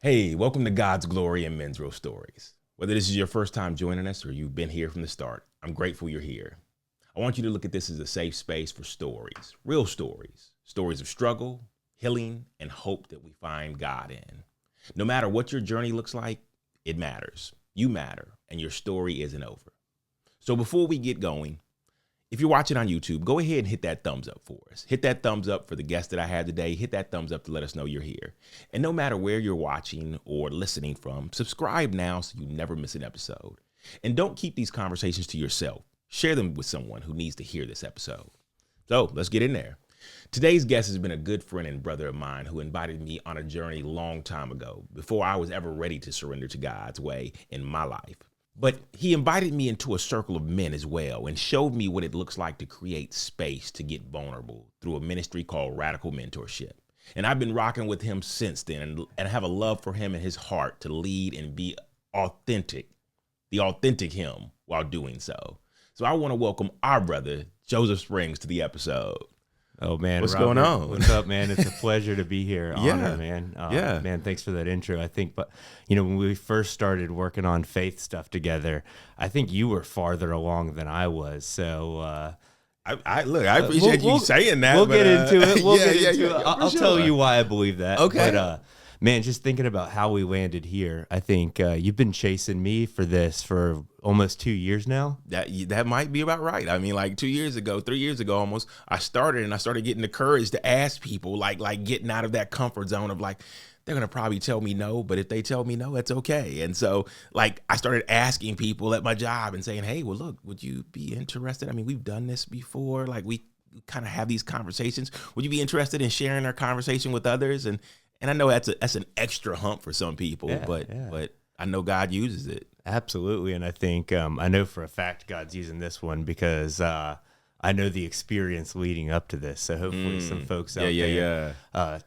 Hey, welcome to God's Glory and Men's Real Stories. Whether this is your first time joining us or you've been here from the start, I'm grateful you're here. I want you to look at this as a safe space for stories, real stories, stories of struggle, healing, and hope that we find God in. No matter what your journey looks like, it matters. You matter, and your story isn't over. So before we get going, if you're watching on YouTube, go ahead and hit that thumbs up for us. Hit that thumbs up for the guest that I had today. Hit that thumbs up to let us know you're here. And no matter where you're watching or listening from, subscribe now so you never miss an episode. And don't keep these conversations to yourself. Share them with someone who needs to hear this episode. So let's get in there. Today's guest has been a good friend and brother of mine who invited me on a journey long time ago, before I was ever ready to surrender to God's way in my life. But he invited me into a circle of men as well and showed me what it looks like to create space to get vulnerable through a ministry called Radical Mentorship. And I've been rocking with him since then and have a love for him and his heart to lead and be authentic, the authentic him while doing so. So I want to welcome our brother, Joseph Springs, to the episode. Oh, man. What's Robert, going on? What's up, man? It's a pleasure to be here. Yeah. Honor, man. Yeah. Man, thanks for that intro. I think, but when we first started working on faith stuff together, I think you were farther along than I was. So, I appreciate you saying that. We'll get into it. We'll get into it. I'll sure. tell you why I believe that. Okay. But, man, just thinking about how we landed here, I think you've been chasing me for this for almost 2 years now. That might be about right. I mean, like 3 years ago almost, I started getting the courage to ask people, like getting out of that comfort zone of like, they're going to probably tell me no, but if they tell me no, it's okay. And so like I started asking people at my job and saying, hey, well, look, would you be interested? I mean, we've done this before. Like we kind of have these conversations. Would you be interested in sharing our conversation with others? And I know that's an extra hump for some people, but I know God uses it. Absolutely. And I think, I know for a fact God's using this one because I know the experience leading up to this. So hopefully some folks out there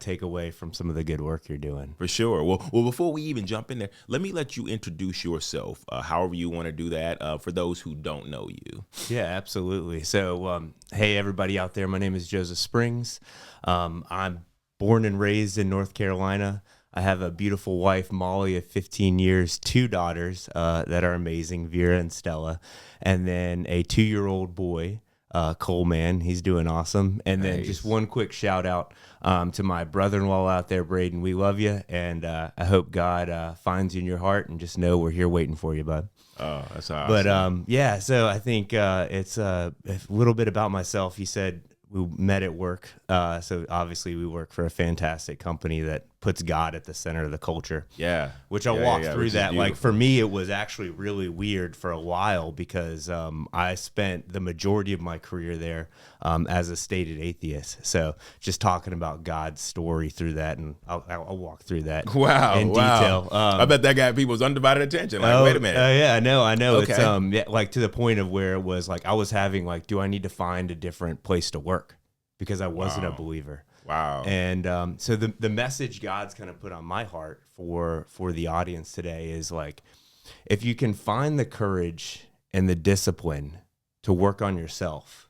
take away from some of the good work you're doing. For sure. Well, before we even jump in there, let you introduce yourself, however you want to do that, for those who don't know you. Yeah, absolutely. So, hey, everybody out there, my name is Joseph Springs. I'm born and raised in North Carolina. I have a beautiful wife, Molly, of 15 years, 2 daughters that are amazing, Vera and Stella, and then a 2-year-old boy, Coleman. He's doing awesome. And then just one quick shout out to my brother-in-law out there, Braden. We love you, and I hope God finds you in your heart, and just know we're here waiting for you, bud. Oh, that's awesome. But so I think it's a little bit about myself. He said we met at work. So obviously we work for a fantastic company that puts God at the center of the culture. Yeah. Which I'll walk through that. Like for me, it was actually really weird for a while because I spent the majority of my career there as a stated atheist. So just talking about God's story through that, and I'll walk through that in detail. I bet that got people's undivided attention. Like, wait a minute. Yeah, I know. Okay. It's like to the point of where it was like I was having like, do I need to find a different place to work? Because I wasn't a believer. Wow. And so the message God's kind of put on my heart for the audience today is like, if you can find the courage and the discipline to work on yourself,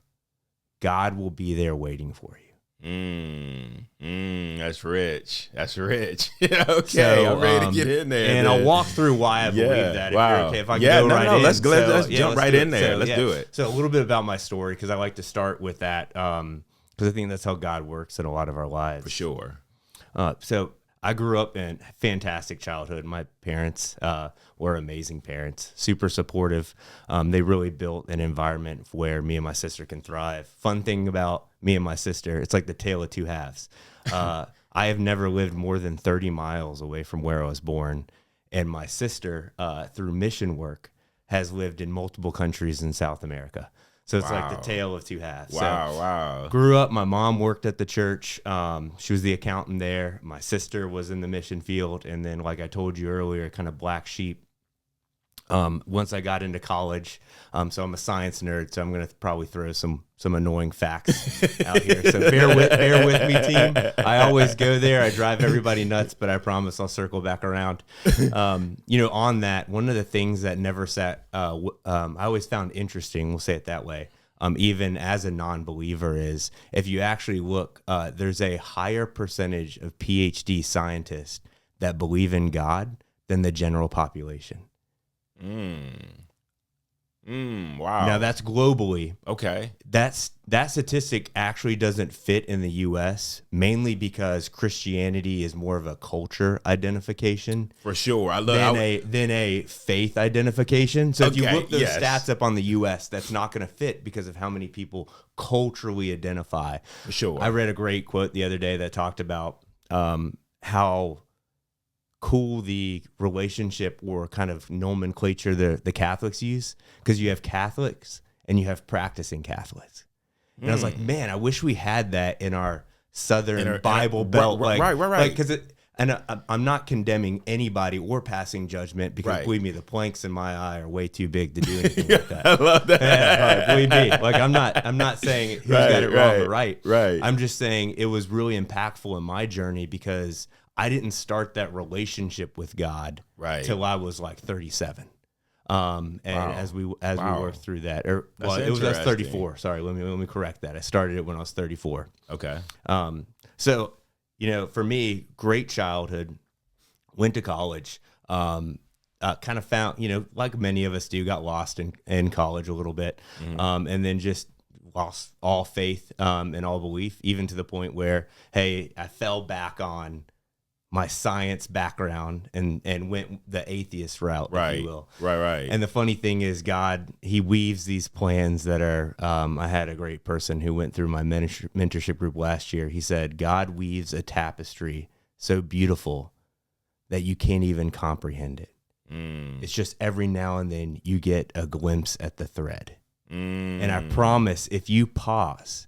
God will be there waiting for you. That's rich. That's rich. Okay, so, I'm ready to get in there. And I'll walk through why I believe that. If you're okay, if I can go right in. Let's jump right in there. Let's do it. So a little bit about my story, because I like to start with that, because I think that's how God works in a lot of our lives. For sure. So I grew up in a fantastic childhood. My parents were amazing parents, super supportive. They really built an environment where me and my sister can thrive. Fun thing about me and my sister, it's like the tale of two halves. I have never lived more than 30 miles away from where I was born. And my sister, through mission work, has lived in multiple countries in South America. So it's like the tale of two halves. Wow. Grew up, my mom worked at the church. She was the accountant there. My sister was in the mission field. And then, like I told you earlier, kind of black sheep. Once I got into college, so I'm a science nerd, so I'm going to probably throw some annoying facts out here. So bear with me, team. I always go there. I drive everybody nuts, but I promise I'll circle back around. On that, one of the things that never sat, I always found interesting, we'll say it that way, even as a non-believer, is if you actually look, there's a higher percentage of PhD scientists that believe in God than the general population. Wow. Now that's globally. Okay. That statistic actually doesn't fit in the U.S. mainly because Christianity is more of a culture identification For sure. than a faith identification. So if you Okay, look those yes. stats up on the U.S., that's not going to fit because of how many people culturally identify. For sure. I read a great quote the other day that talked about how cool the relationship or kind of nomenclature the Catholics use, because you have Catholics and you have practicing Catholics. And I was like, man, I wish we had that in our Southern Bible Belt. Right. Because I'm not condemning anybody or passing judgment, because believe me, the planks in my eye are way too big to do anything like that. I love that. Yeah, believe me. Like I'm not saying who's got it wrong or right. Right. I'm just saying it was really impactful in my journey because I didn't start that relationship with God till I was like 37. As we worked through that, it was 34. Sorry, let me correct that. I started it when I was 34. Okay. So, for me, great childhood, went to college, kind of found, like many of us do, got lost in college a little bit, and then just lost all faith and all belief, even to the point where, hey, I fell back on my science background and went the atheist route, if you will. Right. And the funny thing is, God, he weaves these plans that are, I had a great person who went through my mentorship group last year. He said, God weaves a tapestry so beautiful that you can't even comprehend it. It's just every now and then you get a glimpse at the thread. And I promise, if you pause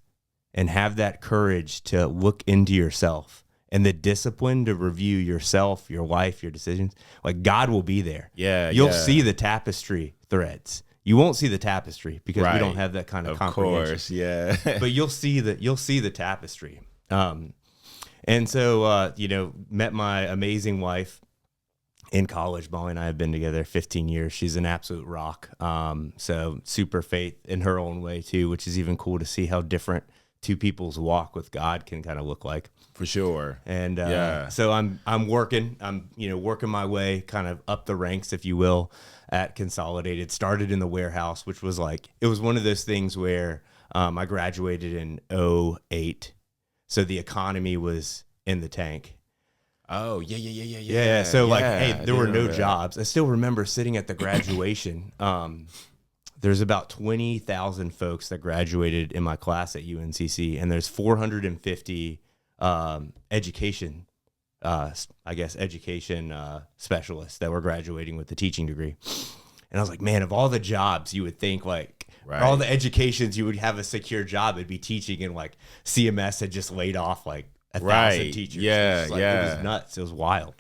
and have that courage to look into yourself, and the discipline to review yourself, your life, your decisions, like God will be there. Yeah, You'll see the tapestry threads. You won't see the tapestry because we don't have that kind of comprehension. Course, yeah. But you'll see the tapestry. And so, met my amazing wife in college. Molly and I have been together 15 years. She's an absolute rock. So super faith in her own way too, which is even cool to see how different two people's walk with God can kind of look like. For sure. And so I'm working my way kind of up the ranks, if you will, at Consolidated. Started in the warehouse, which was it was one of those things where I graduated in 2008. So the economy was in the tank. Oh, yeah. So hey, there were no jobs. I still remember sitting at the graduation. There's about 20,000 folks that graduated in my class at UNCC, and there's 450 education specialists that were graduating with the teaching degree. And I was like, man, of all the jobs you would think all the educations you would have a secure job, it'd be teaching, and CMS had just laid off 1,000 teachers. Yeah, it was nuts. It was wild.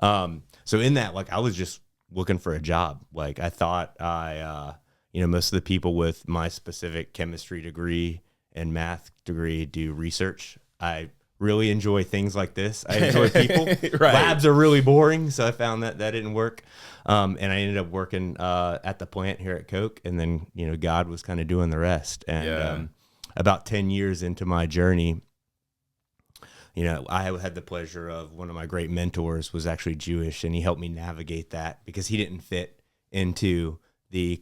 So in that, I was just looking for a job. I thought most of the people with my specific chemistry degree and math degree do research. I really enjoy things like this. I enjoy people. Labs are really boring, so I found that didn't work. And I ended up working at the plant here at Coke, and then God was kind of doing the rest. And about 10 years into my journey, I had the pleasure of one of my great mentors was actually Jewish, and he helped me navigate that because he didn't fit into the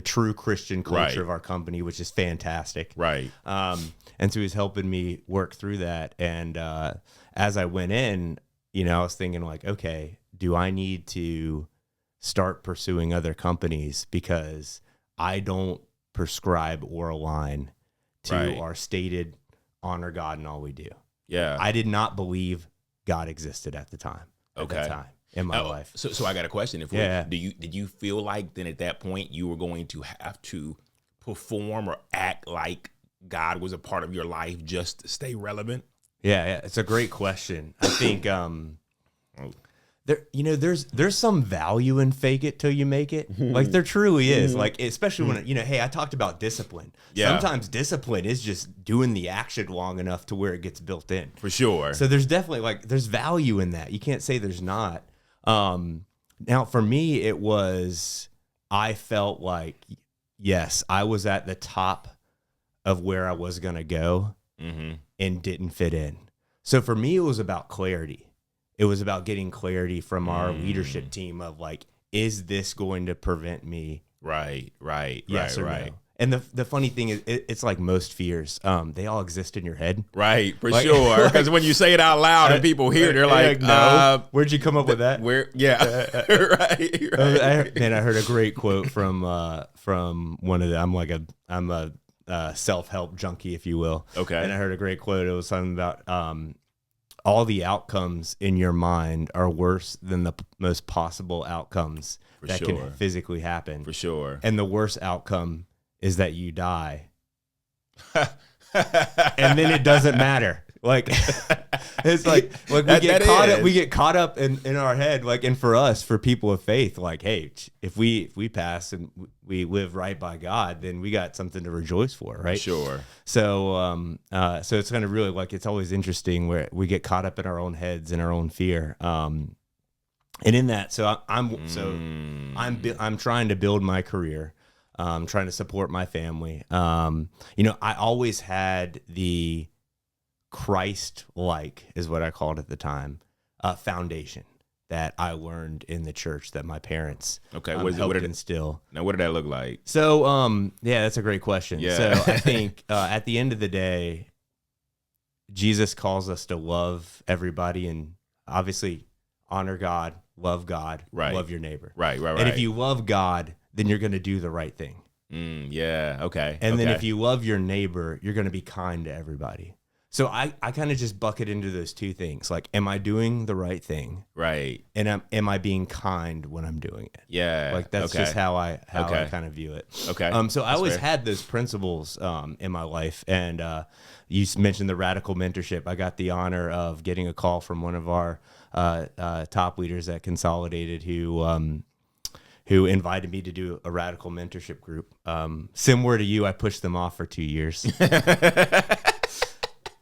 true Christian culture of our company, which is fantastic. Right. And so he's helping me work through that. And as I went in, I was thinking okay, do I need to start pursuing other companies because I don't prescribe or align to our stated honor God in all we do. Yeah. I did not believe God existed at the time. At that time in my life. So I got a question. Did you feel like then at that point you were going to have to perform or act like God was a part of your life just to stay relevant? Yeah, it's a great question. I think there's some value in fake it till you make it. There truly is. Especially when hey, I talked about discipline. Yeah. Sometimes discipline is just doing the action long enough to where it gets built in. For sure. So there's definitely there's value in that. You can't say there's not. Now for me, it was, I felt yes, I was at the top of where I was going to go and didn't fit in. So for me, it was about clarity. it was about getting clarity from our leadership team of like, is this going to prevent me? Right. Yes or no? And the funny thing is, it's like most fears. They all exist in your head. Right, for sure. Because when you say it out loud and people hear it, they're like, no. Where'd you come up with that? Right. Man, I heard a great quote from one of the, I'm a self-help junkie, if you will. Okay. And I heard a great quote. It was something about all the outcomes in your mind are worse than the most possible outcomes that can physically happen. For sure. And the worst outcome is that you die. And then it doesn't matter. Like it's like we get caught up in our head, like, and for us, for people of faith, like, hey, if we pass and we live right by God, then we got something to rejoice for, right? Sure. So so it's kind of really like, it's always interesting where we get caught up in our own heads and our own fear. And in that, so I'm trying to build my career. Trying to support my family. I always had the Christ-like, is what I called it at the time, foundation that I learned in the church that my parents helped instill. Now, what did that look like? So, yeah, that's a great question. Yeah. So I think at the end of the day, Jesus calls us to love everybody and obviously honor God, love your neighbor. Right. And if you love God, then you're going to do the right thing. Yeah. Okay. And then if you love your neighbor, you're going to be kind to everybody. So I kind of just bucket into those two things. Like, am I doing the right thing? Right. And am I being kind when I'm doing it? Yeah. Like, that's just how I kind of view it. Okay. So I always had those principles in my life. And you mentioned the Radical Mentorship. I got the honor of getting a call from one of our top leaders at Consolidated who invited me to do a Radical Mentorship group. Similar to you, I pushed them off for 2 years.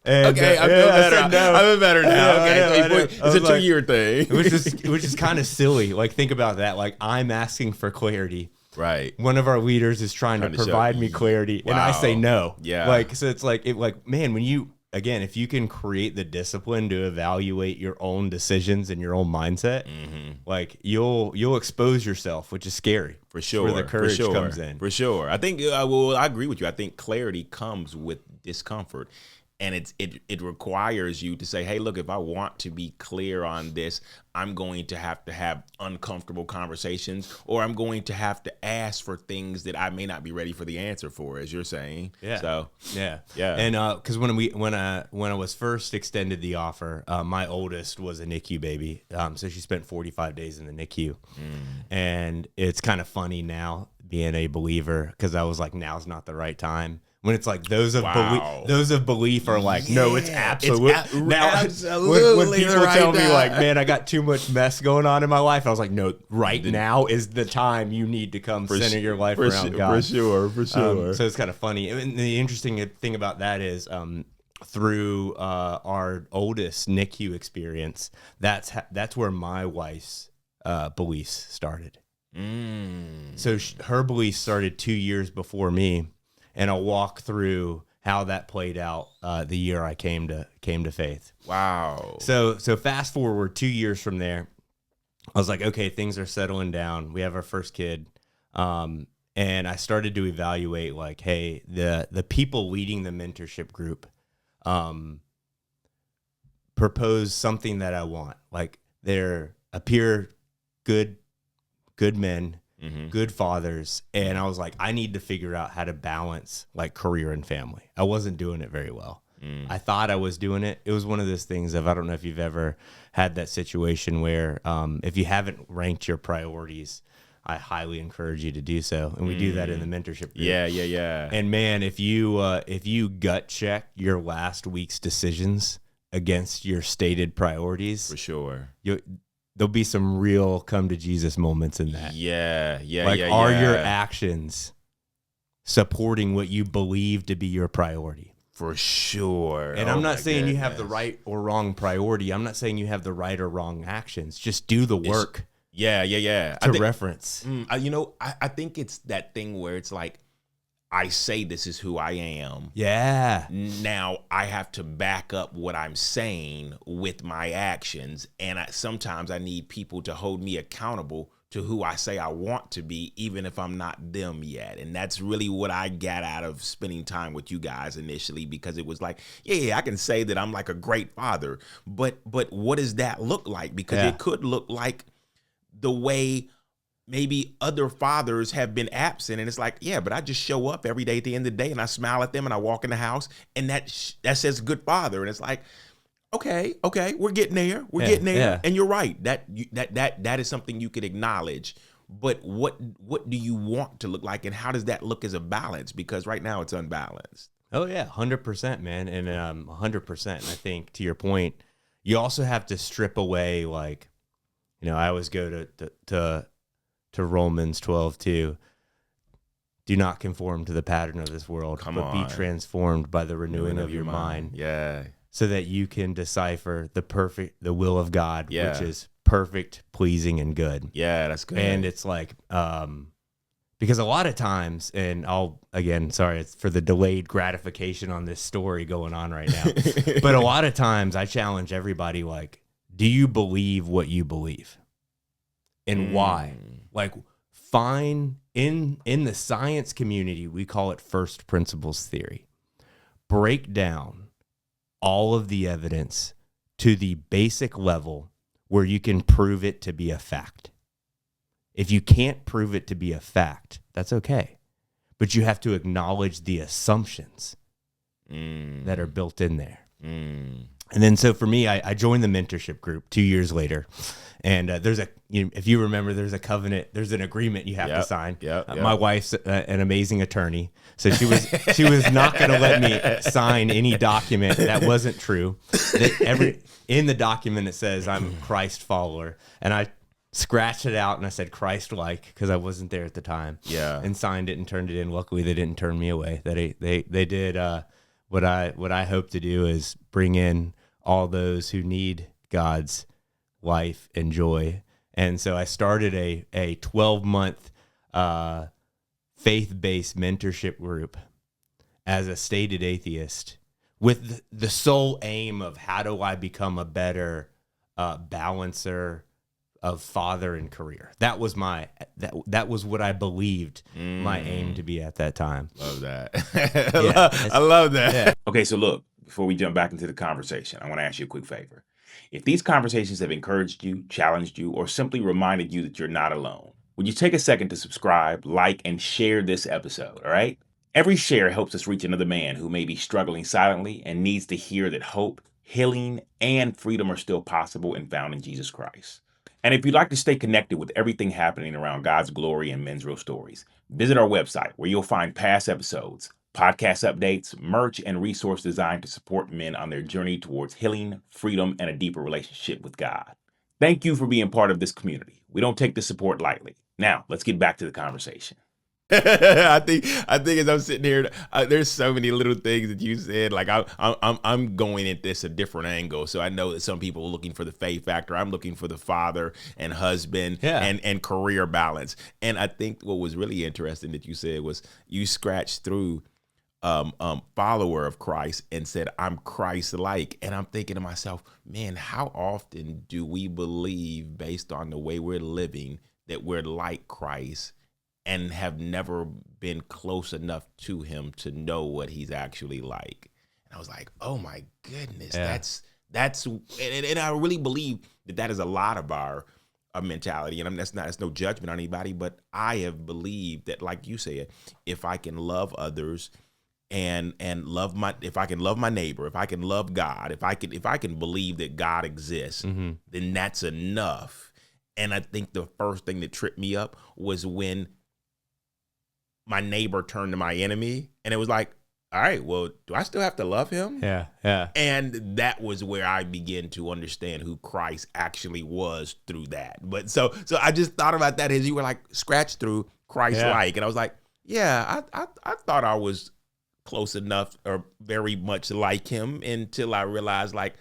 And, okay, I feel better. I feel better now. It's a 2-year thing, which is kind of silly. Like, think about that. Like, I'm asking for clarity. Right. One of our leaders is trying to provide me clarity, and I say no. Yeah. Like, so it's like man, when you, again, if you can create the discipline to evaluate your own decisions and your own mindset, like you'll expose yourself, which is scary. For sure. Where the courage comes in. For sure. I think, I agree with you. I think clarity comes with discomfort. And it requires you to say, hey, look, if I want to be clear on this, I'm going to have uncomfortable conversations, or I'm going to have to ask for things that I may not be ready for the answer for, as you're saying. Yeah. So yeah. And because when I was first extended the offer, my oldest was a NICU baby, so she spent 45 days in the NICU, and it's kind of funny now being a believer, because I was like, now's not the right time. When it's like those of belief are like, no, it's absolute. When people tell me like, man, I got too much mess going on in my life, I was like, no, right now is the time you need to come center your life around God. For sure. So it's kind of funny. And the interesting thing about that is, through our oldest NICU experience, that's where my wife's beliefs started. So her beliefs started 2 years before me. And I'll walk through how that played out the year I came to faith. Wow. So fast forward 2 years from there, I was like, okay, things are settling down. We have our first kid. And I started to evaluate, like, hey, the people leading the mentorship group propose something that I want. Like, they're appear good men, good fathers, and I was like, I need to figure out how to balance like career and family. I wasn't doing it very well. I thought I was doing it. It was one of those things of, I don't know if you've ever had that situation where if you haven't ranked your priorities, I highly encourage you to do so. And we do that in the mentorship group. Yeah. And man, if you gut check your last week's decisions against your stated priorities, for sure, there'll be some real come to Jesus moments in that. Yeah. Are your actions supporting what you believe to be your priority? For sure. And I'm not saying you have the right or wrong priority. I'm not saying you have the right or wrong actions. Just do the work. Yeah. To reference. I think it's that thing where it's like, I say this is who I am. Yeah. Now I have to back up what I'm saying with my actions. And sometimes I need people to hold me accountable to who I say I want to be, even if I'm not them yet. And that's really what I got out of spending time with you guys initially, because it was like, yeah, I can say that I'm like a great father, but what does that look like? Because it could look like the way maybe other fathers have been absent, and it's like, yeah, but I just show up every day at the end of the day and I smile at them and I walk in the house and that says good father. And it's like, okay, we're getting there. We're getting there. Yeah. And you're right. That is something you could acknowledge. But what do you want to look like, and how does that look as a balance? Because right now it's unbalanced. Oh yeah, 100%, man. And 100%. And I think to your point, you also have to strip away, like, I always go to Romans 12:2. Do not conform to the pattern of this world, but be transformed by the renewing of your mind. Yeah. So that you can decipher the will of God, which is perfect, pleasing, and good. Yeah, that's good. And it's like, because a lot of times, and sorry, it's for the delayed gratification on this story going on right now. But a lot of times I challenge everybody, like, do you believe what you believe? And why? Like, find in the science community, we call it first principles theory. Break down all of the evidence to the basic level where you can prove it to be a fact. If you can't prove it to be a fact, that's okay. But you have to acknowledge the assumptions that are built in there. And then, so for me, I joined the mentorship group 2 years later. And there's if you remember, there's a covenant, there's an agreement you have to sign. My wife's an amazing attorney, so she was not going to let me sign any document that wasn't true. In the document it says I'm Christ follower, and I scratched it out and I said Christ-like because I wasn't there at the time. And signed it and turned it in. Luckily, they didn't turn me away. They did what I hope to do is bring in all those who need God's life and joy. And so I started a 12-month faith-based mentorship group as a stated atheist with the sole aim of how do I become a better balancer of father and career. That was that was what I believed my aim to be at that time. Love that. I love that. Yeah. Okay, so look, before we jump back into the conversation, I want to ask you a quick favor. If these conversations have encouraged you, challenged you, or simply reminded you that you're not alone, would you take a second to subscribe, like, and share this episode, all right? Every share helps us reach another man who may be struggling silently and needs to hear that hope, healing, and freedom are still possible and found in Jesus Christ. And if you'd like to stay connected with everything happening around God's glory and men's real stories, visit our website where you'll find past episodes, podcast updates, merch, and resources designed to support men on their journey towards healing, freedom, and a deeper relationship with God. Thank you for being part of this community. We don't take the support lightly. Now, let's get back to the conversation. I think as I'm sitting here, there's so many little things that you said. Like I'm going at this a different angle. So I know that some people are looking for the faith factor. I'm looking for the father and husband and career balance. And I think what was really interesting that you said was you scratched through follower of Christ and said, I'm Christ-like. And I'm thinking to myself, man, how often do we believe based on the way we're living that we're like Christ and have never been close enough to him to know what he's actually like? And I was like, oh my goodness, that's, and I really believe that is a lot of our mentality. And that's no judgment on anybody, but I have believed that, like you said, if I can love others and if I can love my neighbor, if I can love God, if I can believe that God exists, then that's enough. And I think the first thing that tripped me up was when my neighbor turned to my enemy, and it was like, all right, well, do I still have to love him? Yeah. And that was where I began to understand who Christ actually was through that. But so I just thought about that as you were like, scratch through Christ-like. And I was like, yeah, I thought I was close enough or very much like him until I realized, like,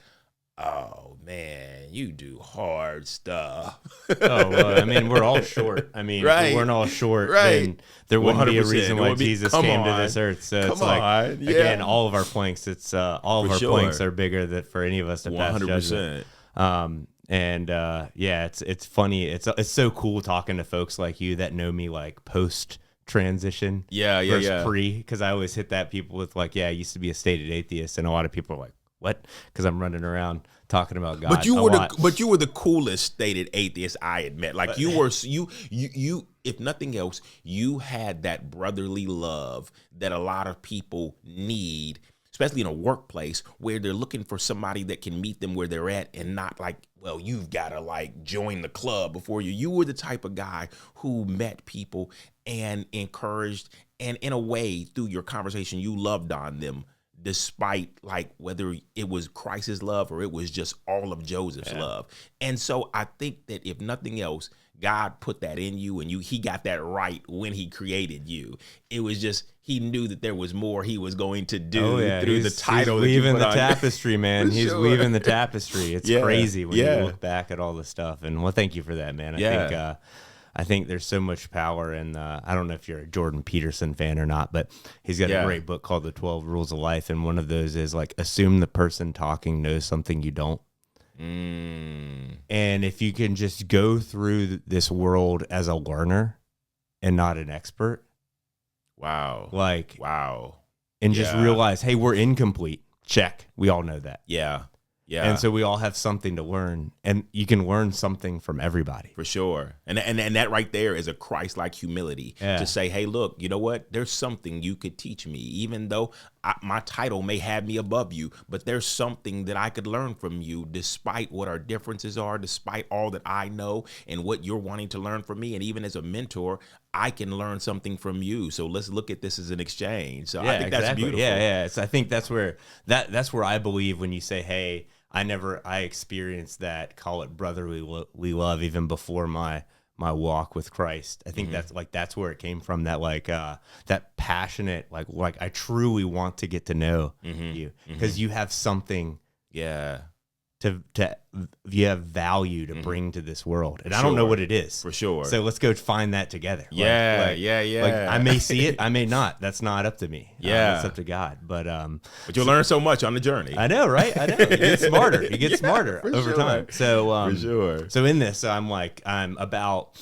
oh man, you do hard stuff. Oh, well, I mean, we're all short. I mean, Right. if we weren't all short, Right. then there wouldn't be a 100%. reason There why would be- Jesus come came to on. this earth. So Come it's like, on. Yeah. again, all of our planks, it's all of For our sure. planks are bigger than for any of us to pass 100%. judgment. Yeah, it's funny. It's so cool talking to folks like you that know me like post transition. Yeah, Versus pre, because I always hit that people with like, yeah, I used to be a stated atheist, and a lot of people are like, what? Because I'm running around talking about God. But you were the coolest stated atheist I had met. Like you were you if nothing else, you had that brotherly love that a lot of people need, especially in a workplace where they're looking for somebody that can meet them where they're at and not like, well, you've got to like join the club before you. You were the type of guy who met people and encouraged, and in a way through your conversation, you loved on them despite like whether it was Christ's love or it was just all of Joseph's love. And so I think that if nothing else, God put that in you, and he got that right when he created you. It was just, he knew that there was more he was going to do through the title. He's weaving the tapestry, man. He's weaving the tapestry. It's crazy when you look back at all the stuff. And well, thank you for that, man. I think there's so much power in, I don't know if you're a Jordan Peterson fan or not, but he's got a great book called The 12 Rules of Life. And one of those is like, assume the person talking knows something you don't. And if you can just go through this world as a learner and not an expert. Wow. And just realize, hey, we're incomplete. Check. We all know that. Yeah. And so we all have something to learn, and you can learn something from everybody. For sure. And that right there is a Christ-like humility to say, hey, look, you know what? There's something you could teach me, even though my title may have me above you, but there's something that I could learn from you despite what our differences are, despite all that I know and what you're wanting to learn from me. And even as a mentor, I can learn something from you. So let's look at this as an exchange. So I think that's beautiful. Yeah. So I think that's where I believe when you say, hey, I experienced that, call it brotherly love even before my walk with Christ. I think that's where it came from, that like that passionate like I truly want to get to know you, because you have something to you have value to bring to this world, and I don't know what it is. For sure. So let's go find that together. Like, I may see it, I may not. That's not up to me. It's up to God. But you'll learn so much on the journey. I know, right? I know. You get smarter. You get smarter over time. So for sure. So in this, I'm about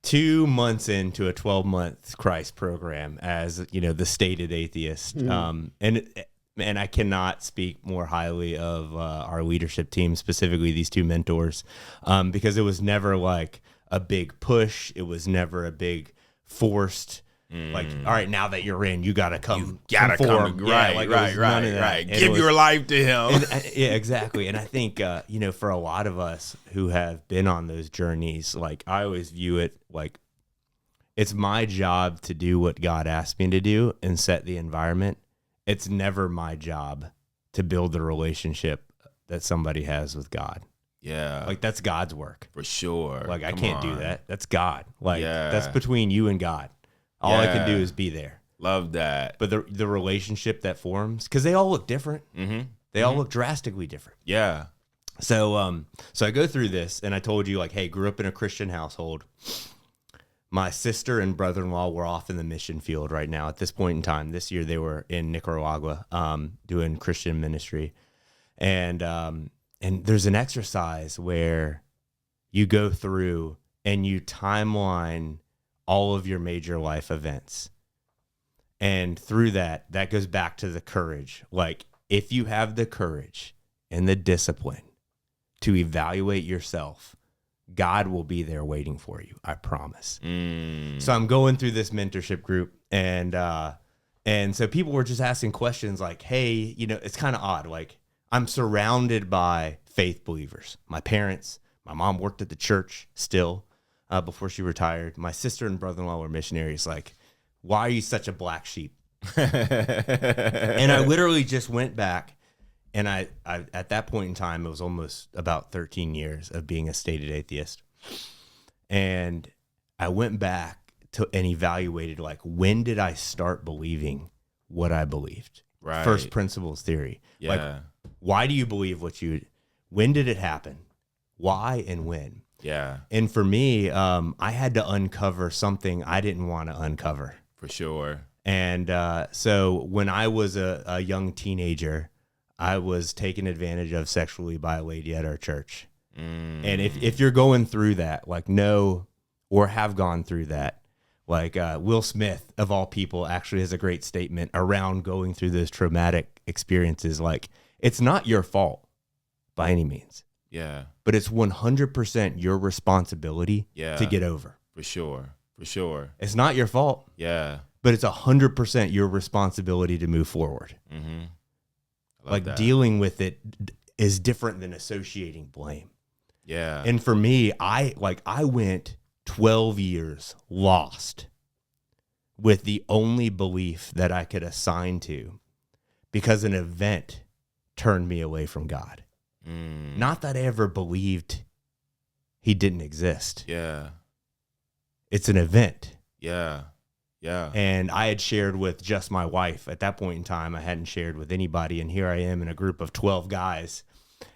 2 months into a 12-month Christ program as the stated atheist. And I cannot speak more highly of our leadership team, specifically these two mentors, because it was never like a big push. It was never a big forced, like, all right, now that you're in, you got to come. You got to come. Right. Give your life to him. Yeah, exactly. And I think, for a lot of us who have been on those journeys, like I always view it like it's my job to do what God asked me to do and set the environment. It's never my job to build the relationship that somebody has with God. Yeah. Like that's God's work. For sure. Like I can't do that. That's God. Like that's between you and God. All I can do is be there. Love that. But the relationship that forms, because they all look different. They all look drastically different. Yeah. So I go through this, and I told you, like, hey, grew up in a Christian household. My sister and brother-in-law were off in the mission field right now at this point in time. This year they were in Nicaragua doing Christian ministry. And there's an exercise where you go through and you timeline all of your major life events. And through that goes back to the courage. Like, if you have the courage and the discipline to evaluate yourself, God will be there waiting for you. I promise. So I'm going through this mentorship group, and so people were just asking questions like, hey, it's kind of odd. Like, I'm surrounded by faith believers. My parents, my mom worked at the church still before she retired. My sister and brother-in-law were missionaries. Like, why are you such a black sheep? And I literally just went back. And I at that point in time, it was almost about 13 years of being a stated atheist. And I went back and evaluated, like, when did I start believing what I believed? Right. First principles theory. Yeah. Like, Why do you believe when did it happen? Why and when? Yeah. And for me, I had to uncover something I didn't want to uncover. For sure. And so when I was a young teenager, I was taken advantage of sexually by a lady at our church. And if you're going through that, like know or have gone through that, like Will Smith, of all people, actually has a great statement around going through those traumatic experiences. Like, it's not your fault by any means. Yeah. But it's 100% your responsibility to get over. For sure. For sure. It's not your fault. Yeah. But it's 100% your responsibility to move forward. Mm-hmm. Like that. Dealing with it is different than associating blame. Yeah. And for me, I went 12 years lost with the only belief that I could assign to because an event turned me away from God. Not that I ever believed he didn't exist. Yeah. It's an event. Yeah. Yeah. And I had shared with just my wife. At that point in time, I hadn't shared with anybody. And here I am in a group of 12 guys.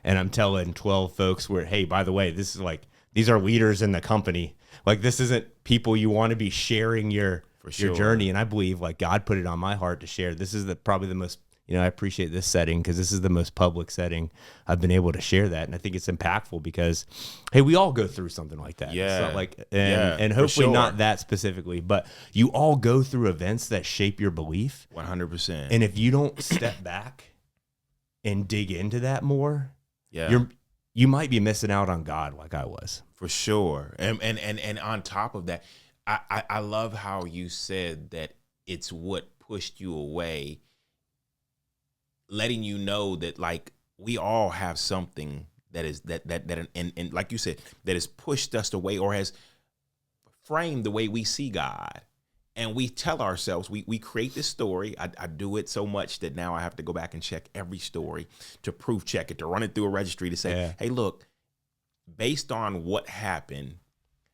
And I'm telling 12 folks hey, by the way, this is like, these are leaders in the company. Like, this isn't people you want to be sharing your journey. And I believe like God put it on my heart to share. This is probably the most, I appreciate this setting because this is the most public setting I've been able to share that. And I think it's impactful because, hey, we all go through something like that. Yeah. It's not like, and hopefully not that specifically, but you all go through events that shape your belief. 100%. And if you don't step back and dig into that more, you might be missing out on God like I was. For sure. And on top of that, I love how you said that it's what pushed you away, letting you know that like we all have something that is that and like you said, that has pushed us away or has framed the way we see God. And we tell ourselves, we create this story. I do it so much that now I have to go back and check every story to proof check it, to run it through a registry to say, hey, look, based on what happened,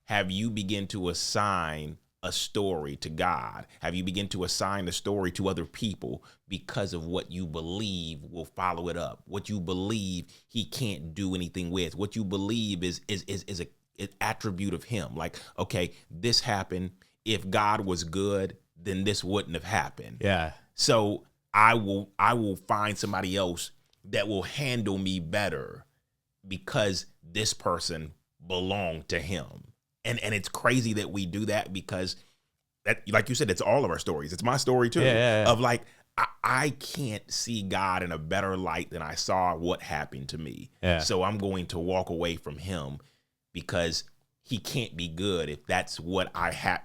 have you begin to assign a story to God? Have you begin to assign a story to other people because of what you believe will follow it up? What you believe he can't do anything with? What you believe is an attribute of him? Like, okay, this happened. If God was good, then this wouldn't have happened. Yeah. So I will find somebody else that will handle me better because this person belonged to him. And it's crazy that we do that because that, like you said, it's all of our stories. It's my story too. Yeah. Of like, I can't see God in a better light than I saw what happened to me. Yeah. So I'm going to walk away from him because he can't be good if that's what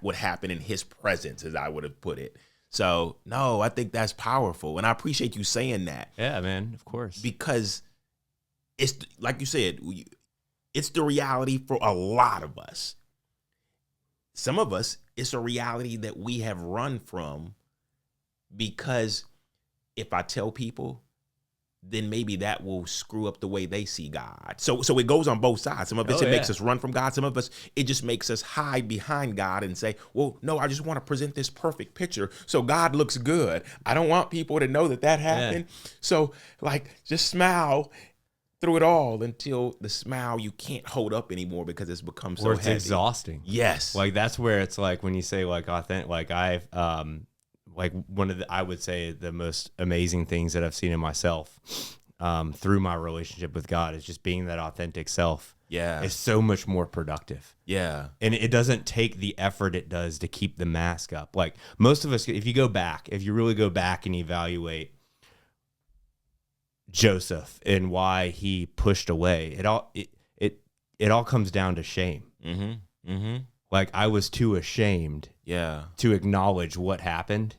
what happened in his presence, as I would have put it. So no, I think that's powerful. And I appreciate you saying that. Yeah, man, of course. Because it's like you said, it's the reality for a lot of us. Some of us, it's a reality that we have run from because if I tell people, then maybe that will screw up the way they see God. So it goes on both sides. Some of us, it makes us run from God. Some of us, it just makes us hide behind God and say, well, no, I just want to present this perfect picture so God looks good. I don't want people to know that happened. Yeah. So like, just smile through it all until the smile you can't hold up anymore because it's become so heavy. Or it's heavy. Exhausting. Yes. Like that's where it's like when you say like authentic, like I've like one of the, I would say the most amazing things that I've seen in myself through my relationship with God is just being that authentic self. Yeah. It's so much more productive. Yeah. And it doesn't take the effort it does to keep the mask up. Like most of us, if you really go back and evaluate Joseph and why he pushed away, it all comes down to shame. Mm-hmm. Mm-hmm. Like I was too ashamed to acknowledge what happened.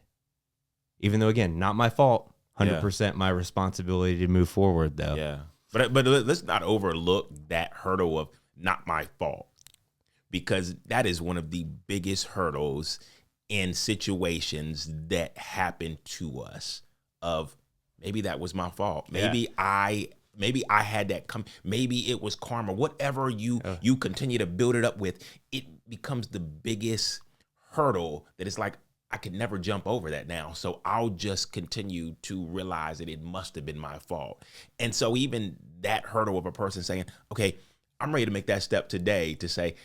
Even though, again, not my fault, 100% my responsibility to move forward, though. Yeah. But let's not overlook that hurdle of not my fault, because that is one of the biggest hurdles in situations that happen to us of maybe that was my fault. Maybe I had that maybe it was karma. Whatever you continue to build it up with, it becomes the biggest hurdle that it's like, I could never jump over that now. So I'll just continue to realize that it must have been my fault. And so even that hurdle of a person saying, okay, I'm ready to make that step today to say,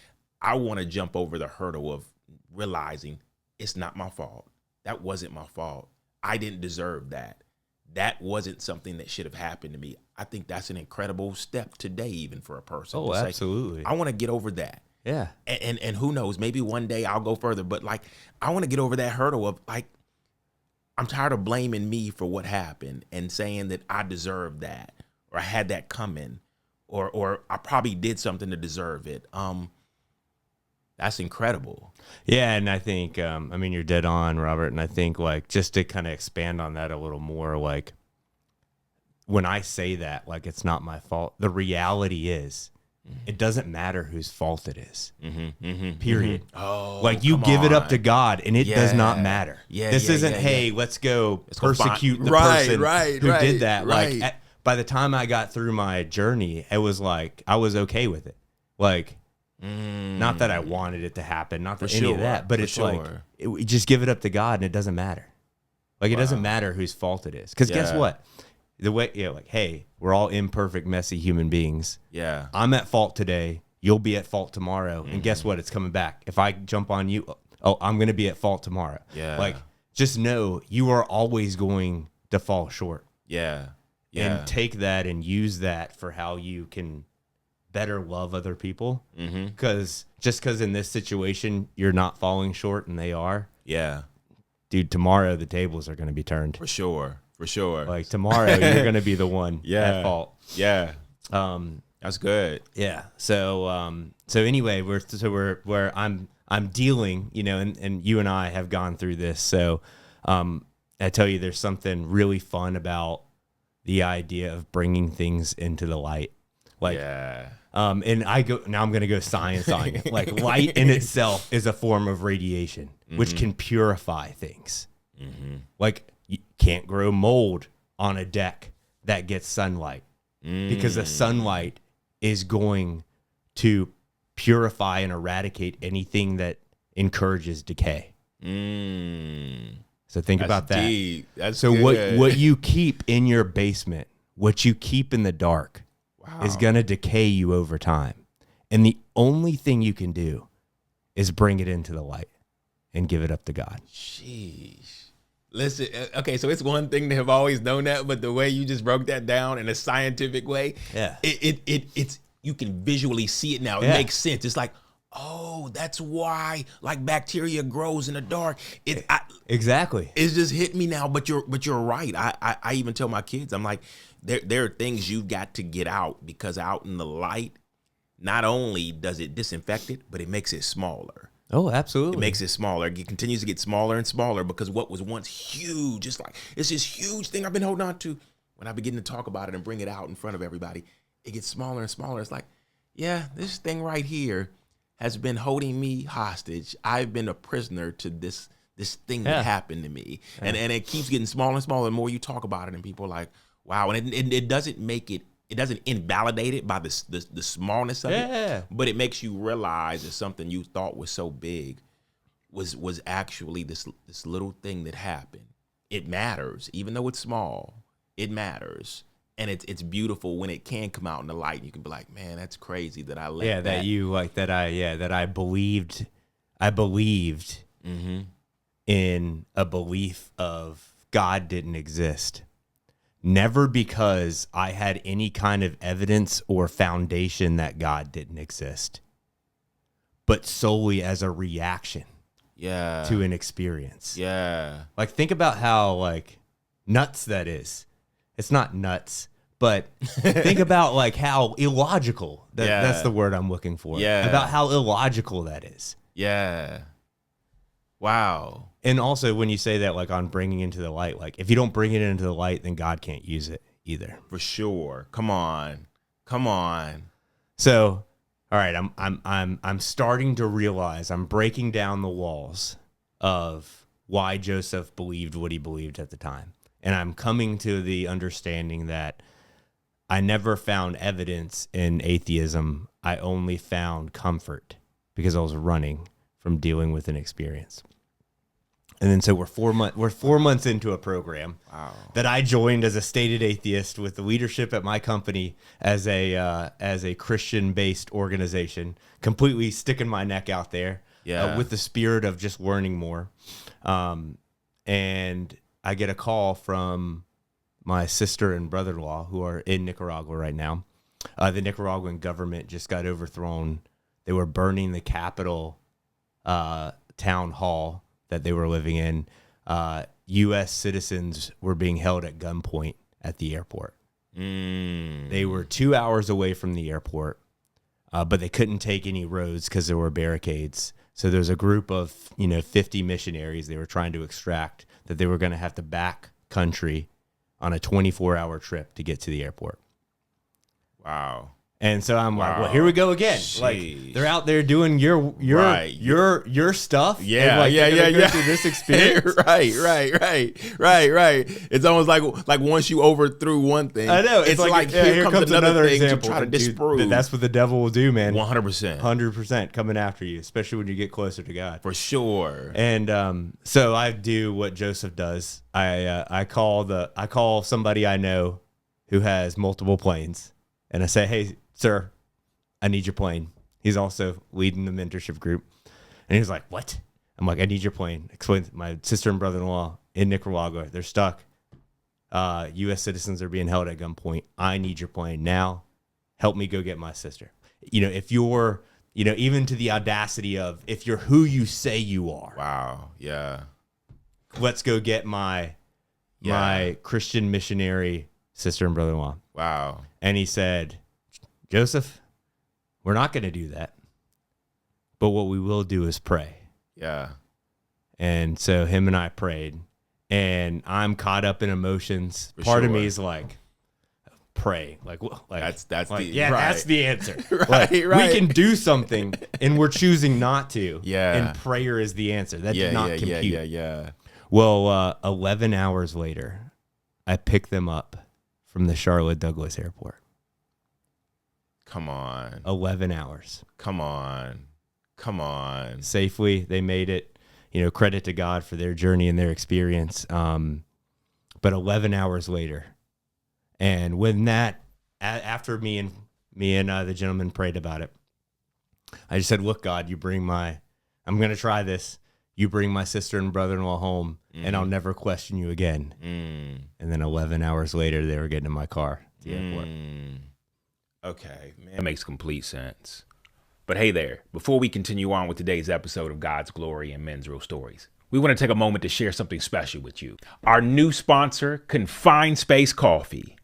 I want to jump over the hurdle of realizing it's not my fault. That wasn't my fault. I didn't deserve that. That wasn't something that should have happened to me. I think that's an incredible step today, even for a person. Oh, to say, absolutely. I want to get over that. Yeah. And who knows, maybe one day I'll go further, but like, I want to get over that hurdle of like, I'm tired of blaming me for what happened and saying that I deserve that, or I had that coming, or I probably did something to deserve it. That's incredible. Yeah. And I think, I mean, you're dead on, Robert. And I think like, just to kind of expand on that a little more, like when I say that, like, it's not my fault, the reality is, it doesn't matter whose fault it is. Period. Oh, like you give it up to God, and it does not matter. This isn't, hey, let's go persecute the person who did that. Like by the time I got through my journey, it was like I was okay with it. Like, not that I wanted it to happen, not that any of that, but it's like we just give it up to God, and it doesn't matter. Like it doesn't matter whose fault it is, because guess what? The way, like, hey, we're all imperfect, messy human beings. Yeah. I'm at fault today. You'll be at fault tomorrow. And guess what? It's coming back. If I jump on you, I'm going to be at fault tomorrow. Yeah. Like, just know you are always going to fall short. Yeah. And take that and use that for how you can better love other people. Because because in this situation, you're not falling short and they are. Yeah. Dude, tomorrow the tables are going to be turned. For sure. For sure. Like tomorrow, you're going to be the one at fault. Yeah. That's good. Yeah. So anyway, we're I'm dealing, you know, and you and I have gone through this. So I tell you, there's something really fun about the idea of bringing things into the light. Like, and I'm going to go science on you. Like, light in itself is a form of radiation, which can purify things. Like, you can't grow mold on a deck that gets sunlight because the sunlight is going to purify and eradicate anything that encourages decay. So think about that. Deep. That's so good. what you keep in your basement, what you keep in the dark is going to decay you over time. And the only thing you can do is bring it into the light and give it up to God. Sheesh. Listen, okay, so it's one thing to have always known that, but the way you just broke that down in a scientific way, it's you can visually see it now. It makes sense. It's like, oh, that's why like bacteria grows in the dark. Exactly. It's just hit me now. But you're right. I even tell my kids, I'm like, there are things you've got to get out, because out in the light, not only does it disinfect it, but it makes it smaller. Oh, absolutely. It makes it smaller. It continues to get smaller and smaller, because what was once huge, it's this huge thing I've been holding on to. When I begin to talk about it and bring it out in front of everybody, it gets smaller and smaller. It's like, yeah, this thing right here has been holding me hostage. I've been a prisoner to this thing that happened to me. And it keeps getting smaller and smaller the more you talk about it, and people are like, wow. And it doesn't make it, it doesn't invalidate it by the smallness of it, but it makes you realize that something you thought was so big was actually this little thing that happened. It matters, even though it's small. It matters, and it's beautiful when it can come out in the light. And you can be like, man, that's crazy that I let that I believed in a belief of God didn't exist. Never because I had any kind of evidence or foundation that God didn't exist, but solely as a reaction to an experience. Yeah. Like, think about how, like, nuts that is. It's not nuts, but think about, like, how illogical, that's the word I'm looking for. Yeah. About how illogical that is. Yeah. Wow. And also, when you say that, like, on bringing into the light, like, if you don't bring it into the light, then God can't use it either. For sure. Come on. So, all right, I'm starting to realize I'm breaking down the walls of why Joseph believed what he believed at the time. And I'm coming to the understanding that I never found evidence in atheism. I only found comfort because I was running from dealing with an experience. And then so we're 4 months into a program that I joined as a stated atheist with the leadership at my company as a Christian-based organization, completely sticking my neck out there with the spirit of just learning more. And I get a call from my sister and brother-in-law who are in Nicaragua right now. The Nicaraguan government just got overthrown. They were burning the capital town hall that they were living in. U.S. citizens were being held at gunpoint at the airport. They were 2 hours away from the airport, but they couldn't take any roads because there were barricades. So there's a group of 50 missionaries they were trying to extract that they were going to have to back country on a 24-hour trip to get to the airport. Wow. And so I'm like, well, here we go again. Sheesh. Like they're out there doing your stuff. Yeah, like, yeah. Through this experience. right. It's almost like once you overthrew one thing, I know. It's like here comes another thing example. to try to disprove. Dude, that's what the devil will do, man. 100% coming after you, especially when you get closer to God. For sure. And so I do what Joseph does. I call somebody I know who has multiple planes, and I say, hey, sir, I need your plane. He's also leading the mentorship group. And he's like, what? I'm like, I need your plane. Explain. My sister and brother-in-law in Nicaragua, they're stuck. U.S. citizens are being held at gunpoint. I need your plane now. Help me go get my sister. If you're, even to the audacity of, if you're who you say you are. Wow. Yeah. Let's go get my Christian missionary sister and brother-in-law. Wow. And he said, Joseph, we're not going to do that. But what we will do is pray. Yeah. And so him and I prayed. And I'm caught up in emotions. Part of me is like, pray. That's the answer. right. We can do something, and we're choosing not to. Yeah. And prayer is the answer. That did not compute. Yeah. Well, 11 hours later, I picked them up from the Charlotte Douglas Airport. Come on. 11 hours. Come on. Safely, they made it. Credit to God for their journey and their experience. But 11 hours later, and when after me and the gentleman prayed about it, I just said, look, God, I'm going to try this. You bring my sister and brother-in-law home, and I'll never question you again. And then 11 hours later, they were getting in my car at the airport. Okay, man. That makes complete sense. But hey there, before we continue on with today's episode of God's Glory and Men's Real Stories, we want to take a moment to share something special with you. Our new sponsor, Confined Space Coffee.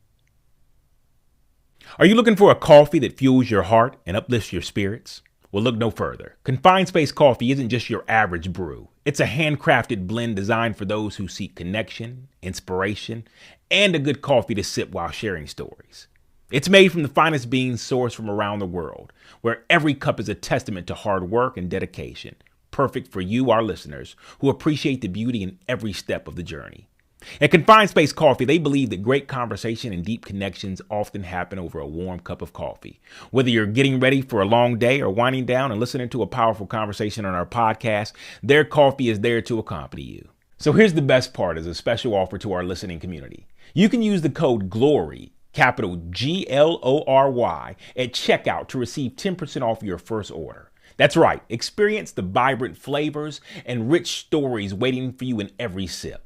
Are you looking for a coffee that fuels your heart and uplifts your spirits? Well, look no further. Confined Space Coffee isn't just your average brew. It's a handcrafted blend designed for those who seek connection, inspiration, and a good coffee to sip while sharing stories. It's made from the finest beans sourced from around the world, where every cup is a testament to hard work and dedication, perfect for you, our listeners, who appreciate the beauty in every step of the journey. At Confined Space Coffee, they believe that great conversation and deep connections often happen over a warm cup of coffee. Whether you're getting ready for a long day or winding down and listening to a powerful conversation on our podcast, their coffee is there to accompany you. So here's the best part as a special offer to our listening community. You can use the code GLORY, capital GLORY, at checkout to receive 10% off your first order. That's right. Experience the vibrant flavors and rich stories waiting for you in every sip.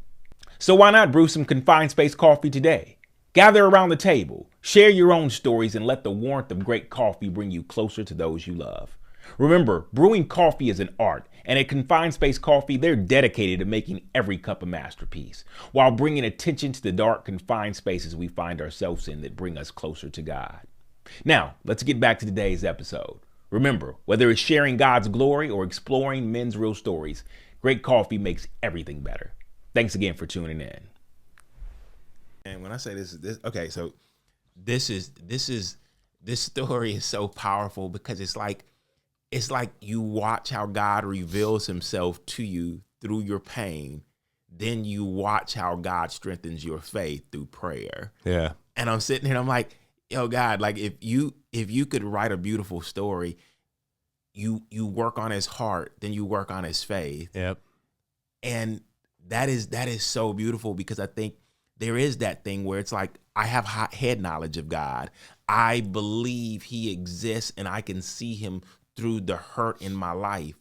So why not brew some Confined Space Coffee today? Gather around the table, share your own stories, and let the warmth of great coffee bring you closer to those you love. Remember, brewing coffee is an art, and at Confined Space Coffee, they're dedicated to making every cup a masterpiece, while bringing attention to the dark, confined spaces we find ourselves in that bring us closer to God. Now, let's get back to today's episode. Remember, whether it's sharing God's glory or exploring men's real stories, great coffee makes everything better. Thanks again for tuning in. And when I say this okay, so this story is so powerful because it's like you watch how God reveals himself to you through your pain. Then you watch how God strengthens your faith through prayer. Yeah. And I'm sitting here and I'm like, yo, God, like if you could write a beautiful story, you work on his heart, then you work on his faith. Yep. And that is so beautiful, because I think there is that thing where it's like, I have head knowledge of God. I believe he exists and I can see him through the hurt in my life.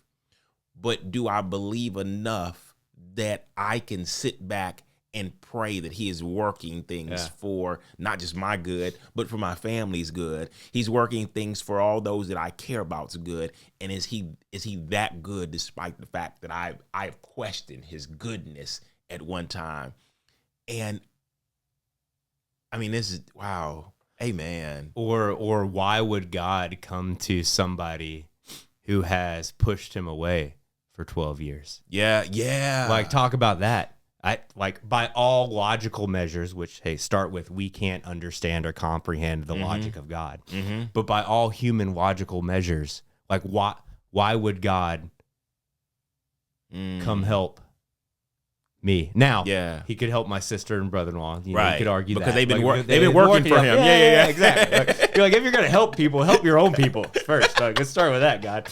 But do I believe enough that I can sit back and pray that he is working things for not just my good, but for my family's good? He's working things for all those that I care about's good. And is he that good, despite the fact that I've questioned his goodness at one time? And I mean, this is, wow. Amen. Or why would God come to somebody who has pushed him away for 12 years? Yeah. Like, talk about that. Like, by all logical measures, which, hey, start with, we can't understand or comprehend the logic of God. But by all human logical measures, like, why would God come help me? Now, he could help my sister and brother-in-law. You know, you could argue because that. they've been working for him. Yeah, exactly. Like, you're like, if you're going to help people, help your own people first. Like, let's start with that, God.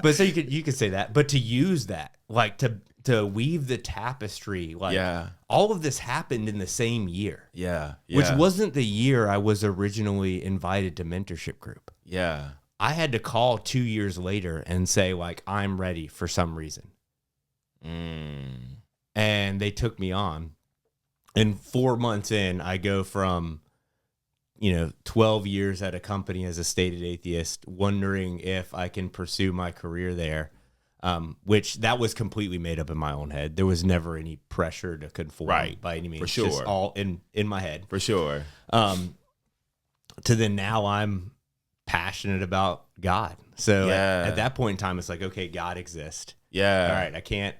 But so you could say that, but to use that, like, to weave the tapestry, like, all of this happened in the same year. Which wasn't the year I was originally invited to mentorship group. I had to call 2 years later and say, like, I'm ready for some reason. And they took me on. And 4 months in, I go from, 12 years at a company as a stated atheist, wondering if I can pursue my career there, which that was completely made up in my own head. There was never any pressure to conform by any means. For sure. Just all in my head. For sure. To then now I'm passionate about God. So at that point in time, it's like, okay, God exists. All right,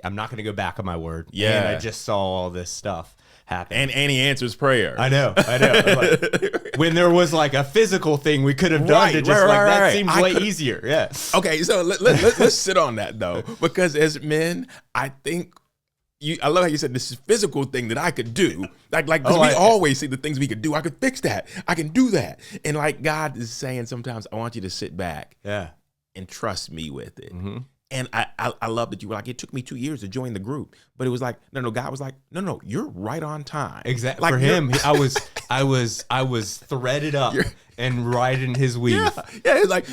I'm not going to go back on my word. And I just saw all this stuff happen. And he answers prayer. I know. Like, when there was like a physical thing we could have done to just that seems way easier. Yeah. Okay, so let's sit on that though, because as men, I think I love how you said this is physical thing that I could do. Like we always see the things we could do. I could fix that. I can do that. And like God is saying sometimes, I want you to sit back and trust me with it. And I love that you were like, it took me 2 years to join the group, but it was like, no, God was like, no, you're right on time. Exactly. Like for him, I was threaded up and right in his weave. Yeah. It's like,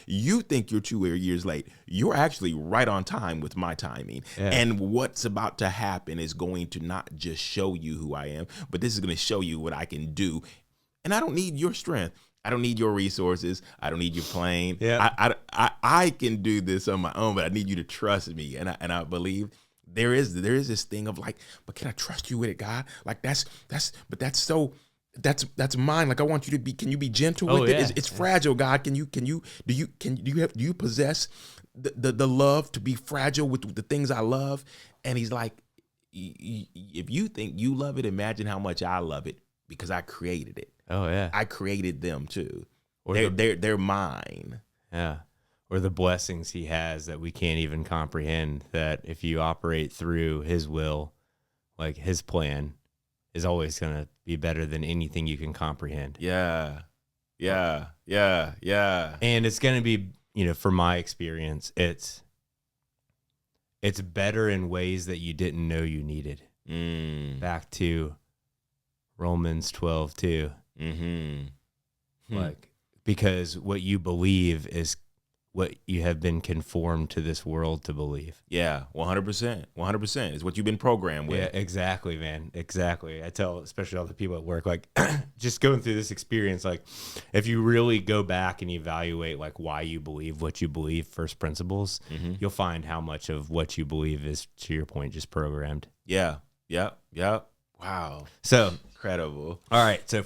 you think you're 2 years late. You're actually right on time with my timing. And what's about to happen is going to not just show you who I am, but this is going to show you what I can do. And I don't need your strength. I don't need your resources. I don't need your plane. I can do this on my own, but I need you to trust me. And I believe there is this thing of like, but can I trust you with it, God? Like that's mine. Like I want you to be. Can you be gentle with it? It's fragile, God. Do you possess the love to be fragile with the things I love? And he's like, if you think you love it, imagine how much I love it, because I created it. Oh yeah, I created them too. They're mine. Yeah, or the blessings he has that we can't even comprehend. That if you operate through his will, like his plan, is always gonna be better than anything you can comprehend. Yeah. And it's gonna be, from my experience, it's better in ways that you didn't know you needed. Back to Romans 12:2. Like, because what you believe is what you have been conformed to this world to believe. 100% is what you've been programmed with. Yeah, exactly, man. Exactly. I tell, especially all the people at work, like, just going through this experience, like, if you really go back and evaluate, like, why you believe what you believe, first principles, you'll find how much of what you believe is, to your point, just programmed. Yep. Wow. So incredible. All right. So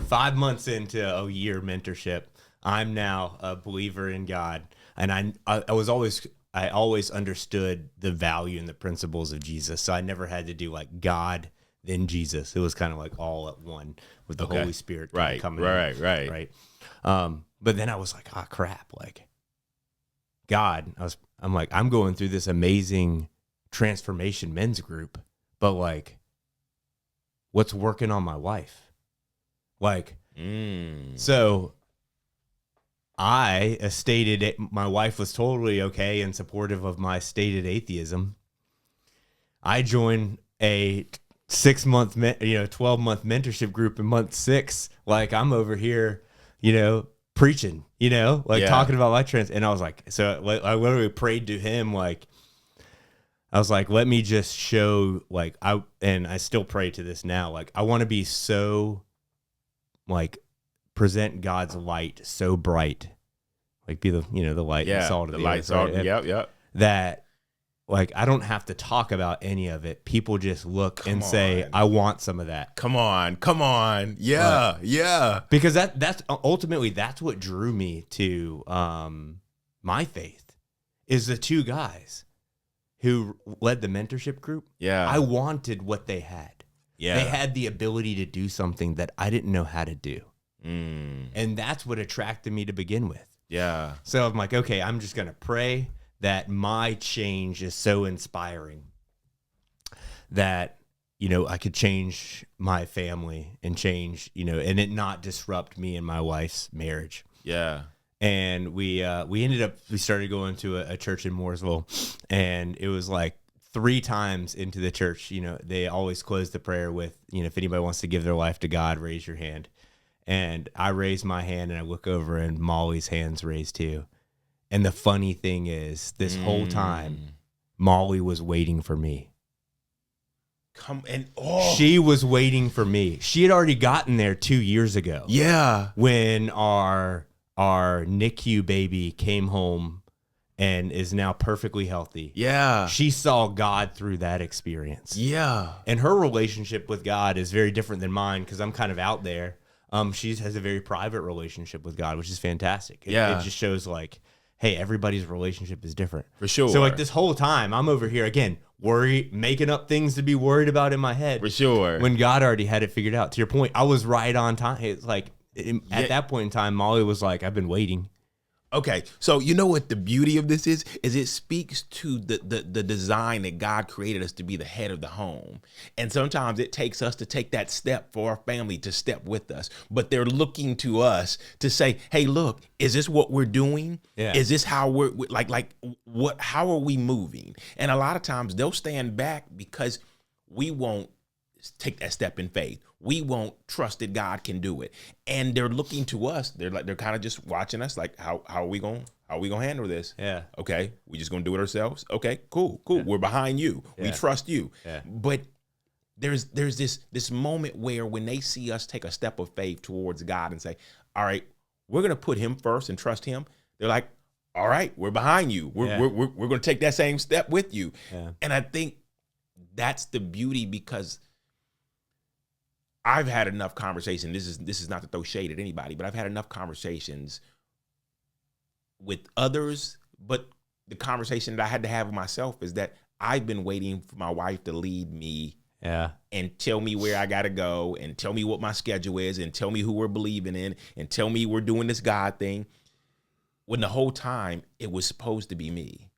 5 months into a year mentorship, I'm now a believer in God. And I always understood the value and the principles of Jesus. So I never had to do like God, then Jesus. It was kind of like all at one with the Holy Spirit coming in. Right. But then I was like, crap. Like God, I'm like, I'm going through this amazing transformation men's group, but like, what's working on my wife? Like, so my wife was totally okay and supportive of my stated atheism. I joined a 6-month, 12-month mentorship group in month 6. Like I'm over here, preaching, talking about my trends. And I was like, so I literally prayed to him. Like, I was like, let me just show, and I still pray to this now. Like, I want to be so, present God's light so bright, be the, the light and salt of the light, earth, salt, right? Yep. That, I don't have to talk about any of it. People just look and say, I want some of that. Come on. Yeah. Because that's ultimately, that's what drew me to my faith, is the 2 guys who led the mentorship group. Yeah. I wanted what they had. Yeah. They had the ability to do something that I didn't know how to do. And that's what attracted me to begin with. Yeah. So I'm like, okay, I'm just going to pray that my change is so inspiring that, I could change my family and change, and it not disrupt me and my wife's marriage. Yeah. And we started going to a church in Mooresville, and it was like 3 times into the church, they always close the prayer with, if anybody wants to give their life to God, raise your hand. And I raised my hand, and I look over, and Molly's hand's raised too. And the funny thing is, this whole time, Molly was waiting for me. She was waiting for me. She had already gotten there 2 years ago. Yeah. When our NICU baby came home and is now perfectly healthy. Yeah. She saw God through that experience. Yeah. And her relationship with God is very different than mine, because I'm kind of out there. She has a very private relationship with God, which is fantastic. It just shows hey, everybody's relationship is different. For sure. So this whole time I'm over here again, making up things to be worried about in my head. For sure. When God already had it figured out. To your point, I was right on time. It's at that point in time, Molly was like, I've been waiting. Okay, so you know what the beauty of this is it speaks to the design that God created us to be the head of the home. And sometimes it takes us to take that step for our family to step with us. But they're looking to us to say, hey, look, is this what we're doing? Yeah. Is this how we're how are we moving? And a lot of times they'll stand back because we won't take that step in faith. We won't trust that God can do it. And they're looking to us. They're kind of just watching us like, how are we going to handle this? Yeah. Okay. We just going to do it ourselves. Okay, cool. Yeah. We're behind you. Yeah. We trust you. Yeah. But there's this moment where when they see us take a step of faith towards God and say, all right, we're going to put him first and trust him. They're like, all right, we're behind you. We're going to take that same step with you. Yeah. And I think that's the beauty, because I've had enough conversation. This is not to throw shade at anybody, but I've had enough conversations with others. But the conversation that I had to have with myself is that I've been waiting for my wife to lead me, and tell me where I got to go, and tell me what my schedule is, and tell me who we're believing in, and tell me we're doing this God thing. When the whole time it was supposed to be me,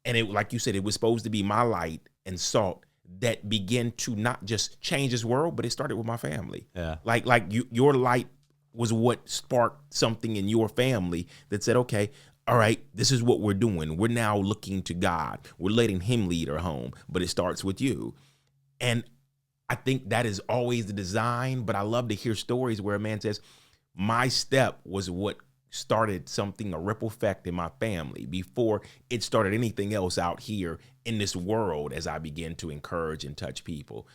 and it, like you said, it was supposed to be my light and salt that began to not just change this world, but it started with my family. Yeah. Like your light was what sparked something in your family that said, okay, all right, this is what we're doing. We're now looking to God. We're letting him lead our home, but it starts with you. And I think that is always the design, but I love to hear stories where a man says, my step was what started something, a ripple effect in my family before it started anything else out here in this world, as I begin to encourage and touch people.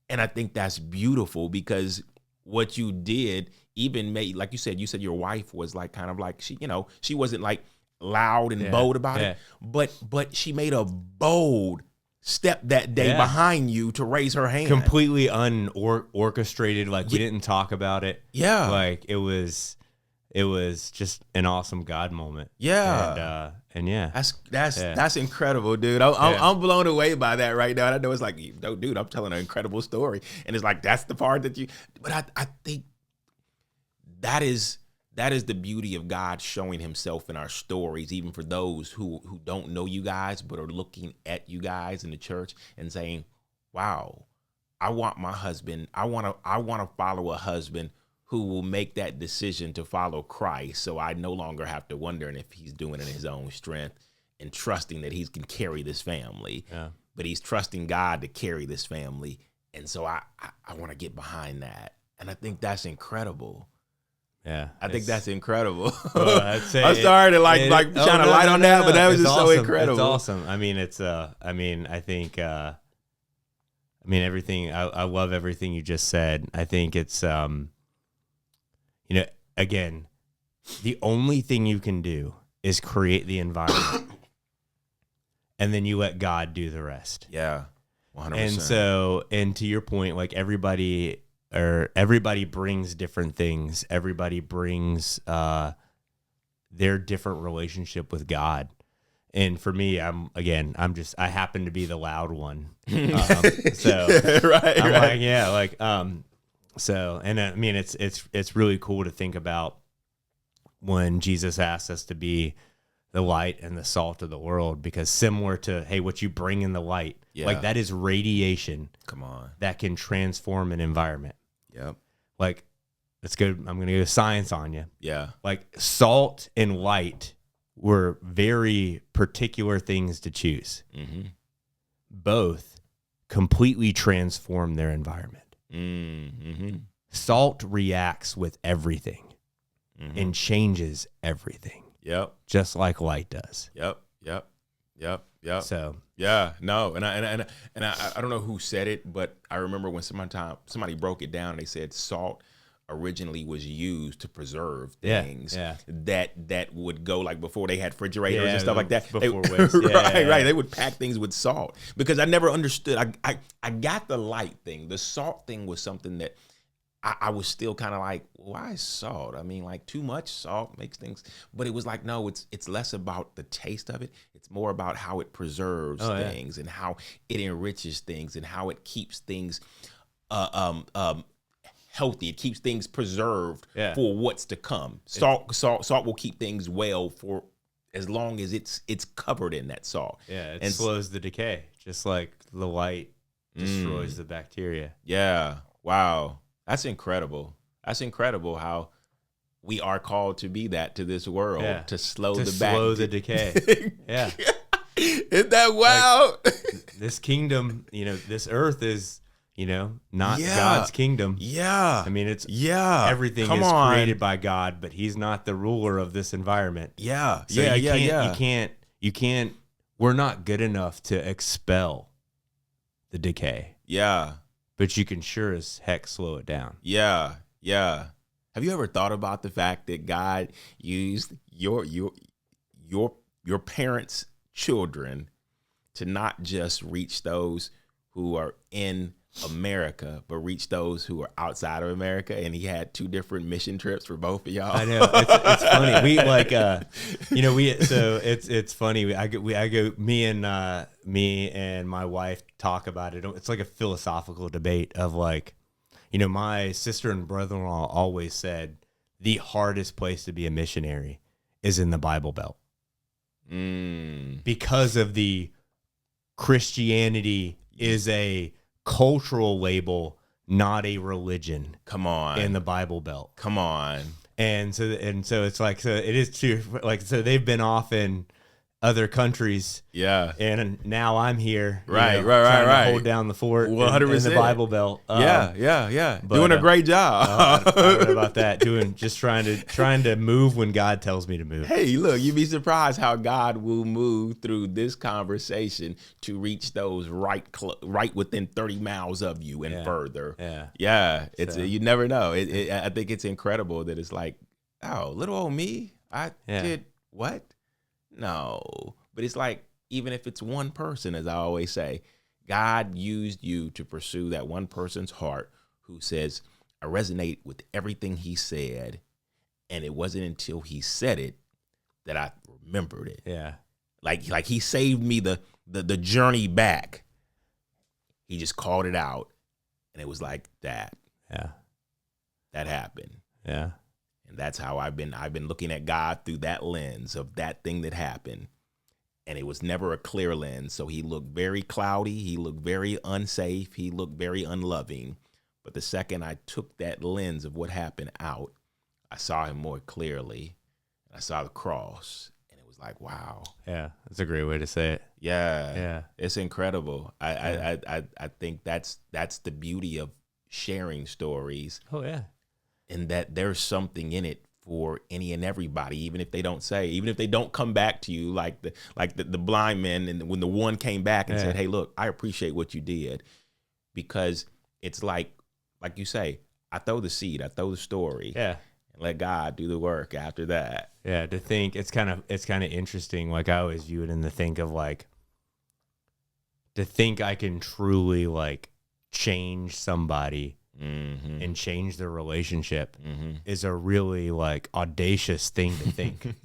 And I think that's beautiful, because what you did even made, like you said your wife was like, kind of like, she wasn't like loud and bold about it, but she made a bold step that day behind you to raise her hand. Completely unorchestrated. Like we didn't talk about it. Yeah. Like it was just an awesome God moment. Yeah. And yeah. That's incredible, dude. I'm blown away by that right now. And I know it's like, dude, I'm telling an incredible story. And it's like, that's the part that but I think that is the beauty of God showing himself in our stories, even for those who don't know you guys, but are looking at you guys in the church and saying, wow, I want my husband. I want to follow a husband who will make that decision to follow Christ. So I no longer have to wonder if he's doing it in his own strength and trusting that he can carry this family. Yeah. But he's trusting God to carry this family. And so I want to get behind that. And I think that's incredible. Yeah. I think that's incredible. Well, I'd say I'm sorry to shine a light on that, but that was just awesome. so incredible. It's awesome. I mean, I think everything, I love everything you just said. I think it's, again, the only thing you can do is create the environment and then you let God do the rest. Yeah. 100%. And so, and to your point, like everybody brings different things. Everybody brings their different relationship with God. And for me, I happen to be the loud one. So it's really cool to think about when Jesus asks us to be the light and the salt of the world, because similar to, hey, what you bring in the light, like that is radiation. Come on. That can transform an environment. Yep. Like, let's go. I'm going to go science on you. Yeah. Like salt and light were very particular things to choose. Mm-hmm. Both completely transform their environment. Mm-hmm. Salt reacts with everything and changes everything. Yep. Just like light does. Yep. So yeah, no, and I don't know who said it, but I remember when somebody broke it down. And they said salt originally was used to preserve things that would go, like before they had refrigerators and stuff like that. Before waste. Right. They would pack things with salt, because I never understood. I got the light thing. The salt thing was something that I was still kind of like, why salt? I mean, like, too much salt makes things, but it was like, no, it's less about the taste of it. It's more about how it preserves things and how it enriches things and how it keeps things healthy. It keeps things preserved for what's to come. Salt will keep things well for as long as it's covered in that salt. Yeah, it slows the decay, just like the light destroys the bacteria. Yeah. Wow. That's incredible. That's incredible how we are called to be that to this world, to slow the decay. Yeah. Isn't that wild? Like, this kingdom, this earth is, not God's kingdom. Yeah. I mean, everything is created by God, but he's not the ruler of this environment. Yeah. So you can't, we're not good enough to expel the decay. Yeah. But you can sure as heck slow it down. Yeah. Have you ever thought about the fact that God used your parents' children to not just reach those who are in America, but reach those who are outside of America, and he had 2 different mission trips for both of y'all? I know, it's funny. We like, it's funny. Me and my wife talk about it. It's like a philosophical debate of like, my sister and brother-in-law always said the hardest place to be a missionary is in the Bible Belt, because of the Christianity is a cultural label, not a religion. Come on. In the Bible Belt. Come on. And so it's like, so it is true. Like, so they've been off in other countries. Yeah. And now I'm here. Right. Trying to hold down the fort 100%. in the Bible Belt. Yeah. Doing a great job. I don't know about that. Trying to move when God tells me to move. Hey, look, you'd be surprised how God will move through this conversation to reach those right within 30 miles of you and further. Yeah. It's you never know. I think it's incredible that it's like, oh, little old me, I did what? No, but it's like, even if it's one person, as I always say, God used you to pursue that one person's heart who says, I resonate with everything he said. And it wasn't until he said it that I remembered it. Yeah. Like he saved me the journey back. He just called it out. And it was like that. Yeah. That happened. Yeah. And that's how I've been looking at God through that lens of that thing that happened. And it was never a clear lens. So he looked very cloudy. He looked very unsafe. He looked very unloving. But the second I took that lens of what happened out, I saw him more clearly. And I saw the cross, and it was like, wow. Yeah, that's a great way to say it. Yeah. It's incredible. I think that's the beauty of sharing stories. Oh yeah. And that there's something in it for any and everybody, even if they don't come back to you, like the blind men, and when the one came back and said, hey, look, I appreciate what you did, because it's like you say, I throw the seed, I throw the story, and let God do the work after that. Yeah, to think it's kind of interesting. Like, I always view it in the think of like, to think I can truly like change somebody and change their relationship is a really like audacious thing to think.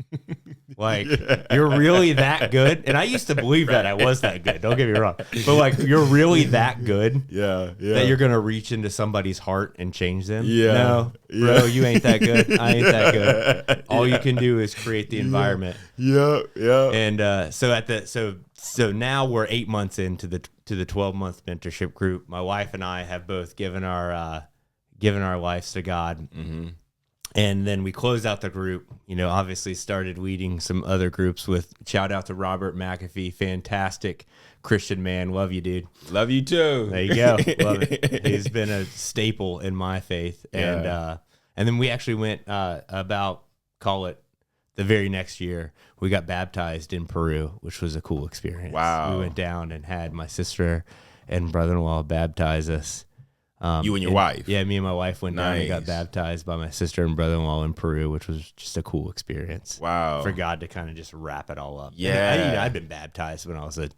Like, you're really that good. And I used to believe that I was that good. Don't get me wrong. But like, you're really that good that you're going to reach into somebody's heart and change them. No, bro, you ain't that good. I ain't that good. All you can do is create the environment. And so now we're 8 months into the 12-month mentorship group. My wife and I have both given our lives to God. And then we closed out the group, obviously started leading some other groups with, shout out to Robert McAfee, fantastic Christian man. Love you, dude. Love you too. There you go. Love it. He's been a staple in my faith. And then we actually went call it the very next year, we got baptized in Peru, which was a cool experience. Wow. We went down and had my sister and brother-in-law baptize us. You and your wife? Yeah, me and my wife went down and got baptized by my sister and brother-in-law in Peru, which was just a cool experience. Wow. For God to kind of just wrap it all up. Yeah. I'd been baptized when I was a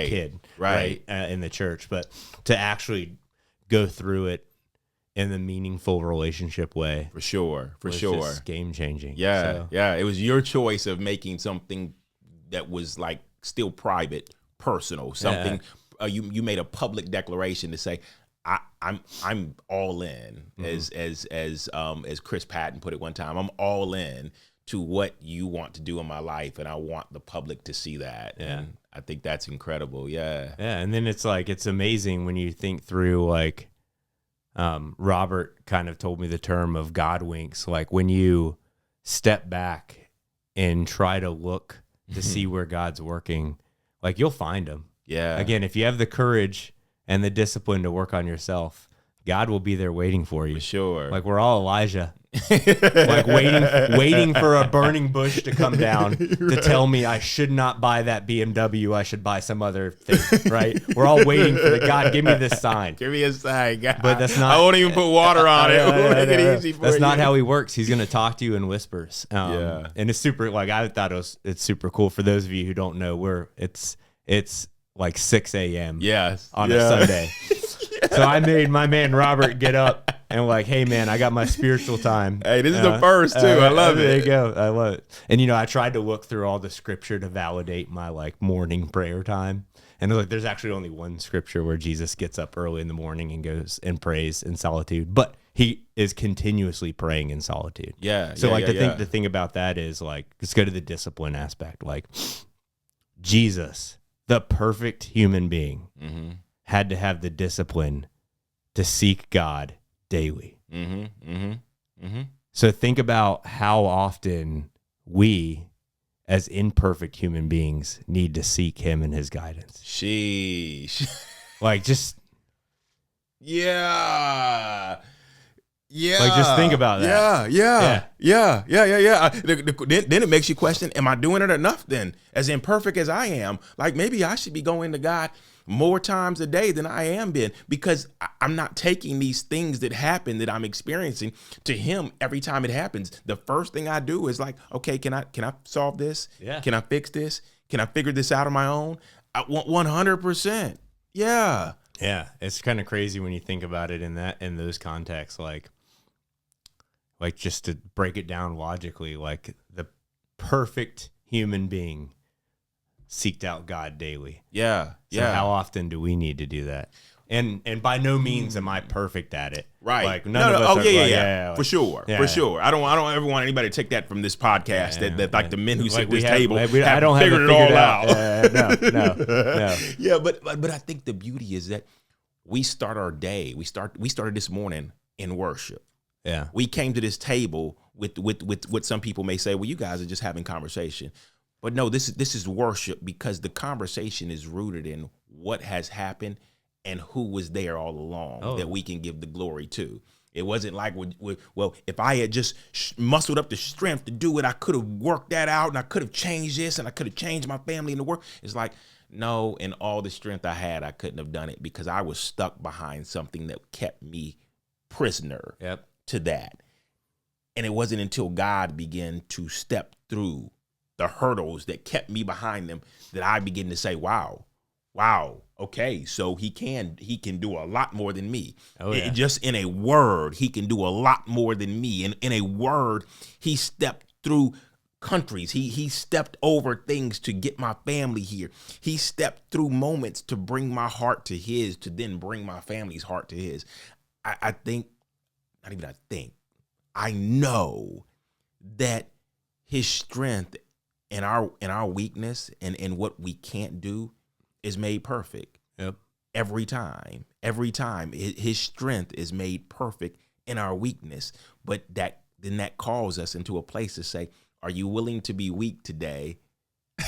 kid, in the church, but to actually go through it in the meaningful relationship way. For sure. Just game-changing. Yeah, It was your choice of making something that was like still private, personal, something. You made a public declaration to say, I'm all in, as Chris Patton put it one time. I'm all in to what you want to do in my life, and I want the public to see that. Yeah. And I think that's incredible. Yeah. Yeah, and then it's like, it's amazing when you think through, like, Robert kind of told me the term of God winks. Like, when you step back and try to look to see where God's working, like, you'll find him. Yeah. Again, if you have the courage and the discipline to work on yourself, God will be there waiting for you. For sure. Like, we're all Elijah. Like, waiting for a burning bush to come down to tell me I should not buy that BMW. I should buy some other thing, right? We're all waiting for God, give me this sign. Give me a sign, God. But that's not. I won't even put water on it. Make it easy for that's you. not how he works. He's going to talk to you in whispers. And it's super, like, I thought it's super cool. For those of you who don't know, it's like 6 a.m. on a Sunday. So I made my man Robert get up and like, hey man, I got my spiritual time. Hey, this is the first too. I love it. There you go. I love it. And I tried to look through all the scripture to validate my like morning prayer time. And like, there's actually only one scripture where Jesus gets up early in the morning and goes and prays in solitude, but he is continuously praying in solitude. Yeah. So the thing about that is, like, let's go to the discipline aspect. Like, Jesus, the perfect human being, had to have the discipline to seek God daily. So think about how often we, as imperfect human beings, need to seek him and his guidance. Sheesh. Like, just... Yeah. Like, just think about that. Yeah. Then it makes you question, am I doing it enough then? As imperfect as I am, like, maybe I should be going to God more times a day than I am been, because I'm not taking these things that happen that I'm experiencing to him every time it happens. The first thing I do is like, okay, can I solve this? Yeah. Can I fix this? Can I figure this out on my own? I want 100%. Yeah. Yeah. It's kind of crazy when you think about it in those contexts, like just to break it down logically, like the perfect human being seeked out God daily. Yeah. So how often do we need to do that? And by no means am I perfect at it. Right. Like, none of us are. Like, for sure. I don't ever want anybody to take that from this podcast that like the men who sit at this table have figured it all out. No. Yeah, but I think the beauty is that we start our day. We started this morning in worship. Yeah. We came to this table with what some people may say, well, you guys are just having conversation. But no, this is worship, because the conversation is rooted in what has happened and who was there all along that we can give the glory to. It wasn't like, well, if I had just muscled up the strength to do it, I could have worked that out and I could have changed this and I could have changed my family and the work. It's like, no, in all the strength I had, I couldn't have done it because I was stuck behind something that kept me prisoner to that. And it wasn't until God began to step through the hurdles that kept me behind them that I began to say, wow, okay, so he can do a lot more than me. Just in a word, he can do a lot more than me. And in a word, he stepped through countries. He stepped over things to get my family here. He stepped through moments to bring my heart to his, to then bring my family's heart to his. I know that his strength and our weakness and what we can't do is made perfect. Every time his strength is made perfect in our weakness. But that calls us into a place to say, are you willing to be weak today?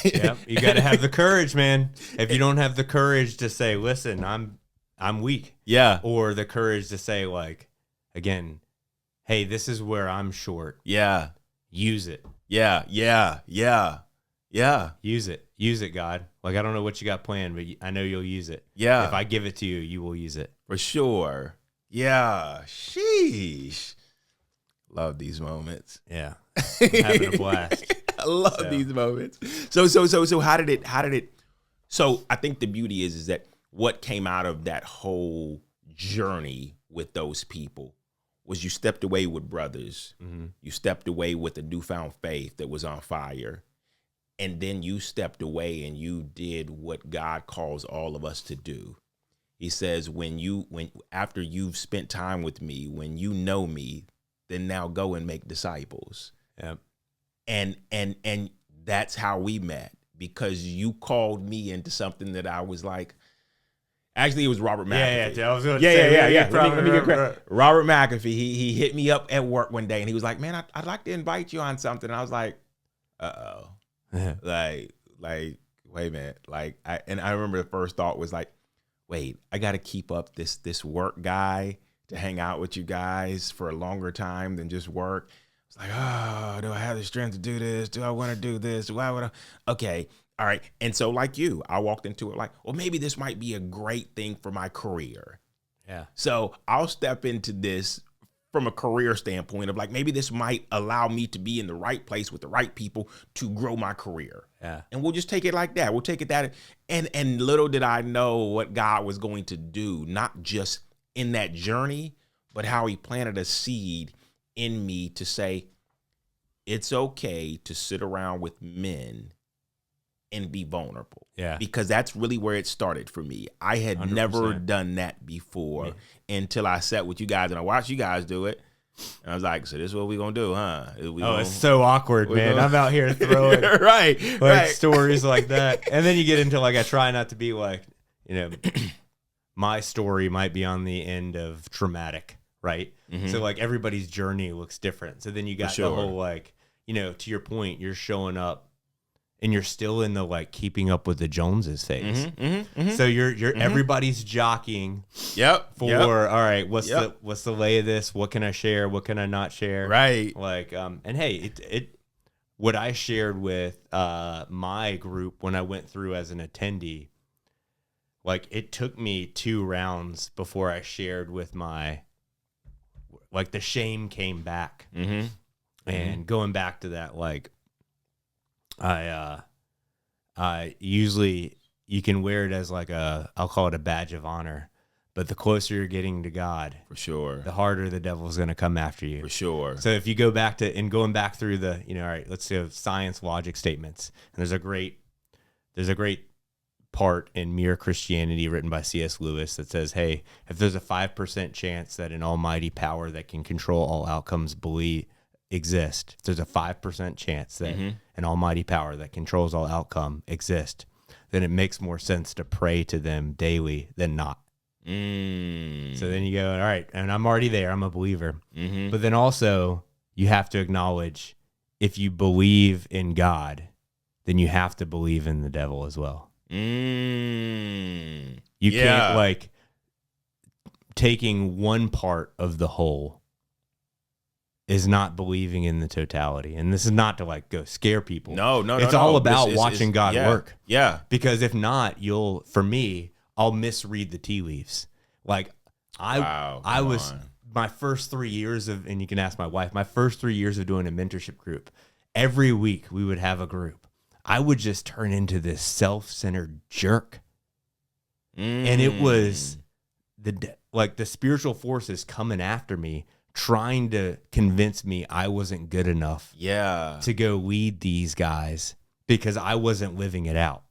You got to have the courage, man. If you don't have the courage to say, listen, I'm weak. Or the courage to say, like, again, hey, this is where I'm short. Use it. Use it, God. Like, I don't know what you got planned, but I know you'll use it. If I give it to you, you will use it. For sure. Sheesh. Love these moments. I'm having a blast. I love these moments. So how did it so I think the beauty is that what came out of that whole journey with those people was you stepped away with brothers. You stepped away with a newfound faith that was on fire. And then you stepped away and you did what God calls all of us to do. He says, after you've spent time with me, when you know me, then now go and make disciples. And that's how we met, because you called me into something that I was like, actually, it was Robert McAfee. Let me get credit. Robert McAfee, he hit me up at work one day and he was like, man, I'd like to invite you on something. And I was like, uh-oh. like, wait a minute. I remember the first thought was like, wait, I got to keep up this work guy to hang out with you guys for a longer time than just work. It's like, oh, do I have the strength to do this? Do I want to do this? Why would I? Okay. All right. And so like you, I walked into it like, well, maybe this might be a great thing for my career. So I'll step into this from a career standpoint of like, maybe this might allow me to be in the right place with the right people to grow my career. And we'll just take it like that. We'll take it that. And little did I know what God was going to do, not just in that journey, but how he planted a seed in me to say, it's okay to sit around with men and be vulnerable. Because that's really where it started for me. I had 100%. Never done that before until I sat with you guys and I watched you guys do it. And I was like, so this is what we're going to do, huh? It's so awkward, man. I'm out here throwing stories like that. And then you get into like, I try not to be like, my story might be on the end of traumatic, right? So like everybody's journey looks different. So then you got the whole like, to your point, you're showing up and you're still in the like keeping up with the Joneses phase. So you're everybody's jockeying. All right, what's the lay of this? What can I share? What can I not share? Right. Like and hey, what I shared with my group when I went through as an attendee, like it took me 2 rounds before I shared with my, like the shame came back. And going back to that, like I usually, you can wear it as like I'll call it a badge of honor, but the closer you're getting to God, for sure, the harder the devil's going to come after you. For sure. So if you go back to, and going back through the, all right, let's do science logic statements. And there's a great part in Mere Christianity written by C.S. Lewis that says, hey, if there's a 5% chance that an almighty power that can control all outcomes exist, if there's a 5% chance that an almighty power that controls all outcome exists, then it makes more sense to pray to them daily than not. So then you go, all right, and I'm already there. I'm a believer. Mm-hmm. But then also you have to acknowledge if you believe in God, then you have to believe in the devil as well. You can't like taking one part of the whole is not believing in the totality. And this is not to like go scare people. No. It's all about watching God work. Yeah. Because if not, for me, I'll misread the tea leaves. Like I was my first 3 years of, and you can ask my wife, my first 3 years of doing a mentorship group, every week we would have a group. I would just turn into this self-centered jerk. And it was the spiritual forces coming after me, trying to convince me I wasn't good enough to go lead these guys because I wasn't living it out.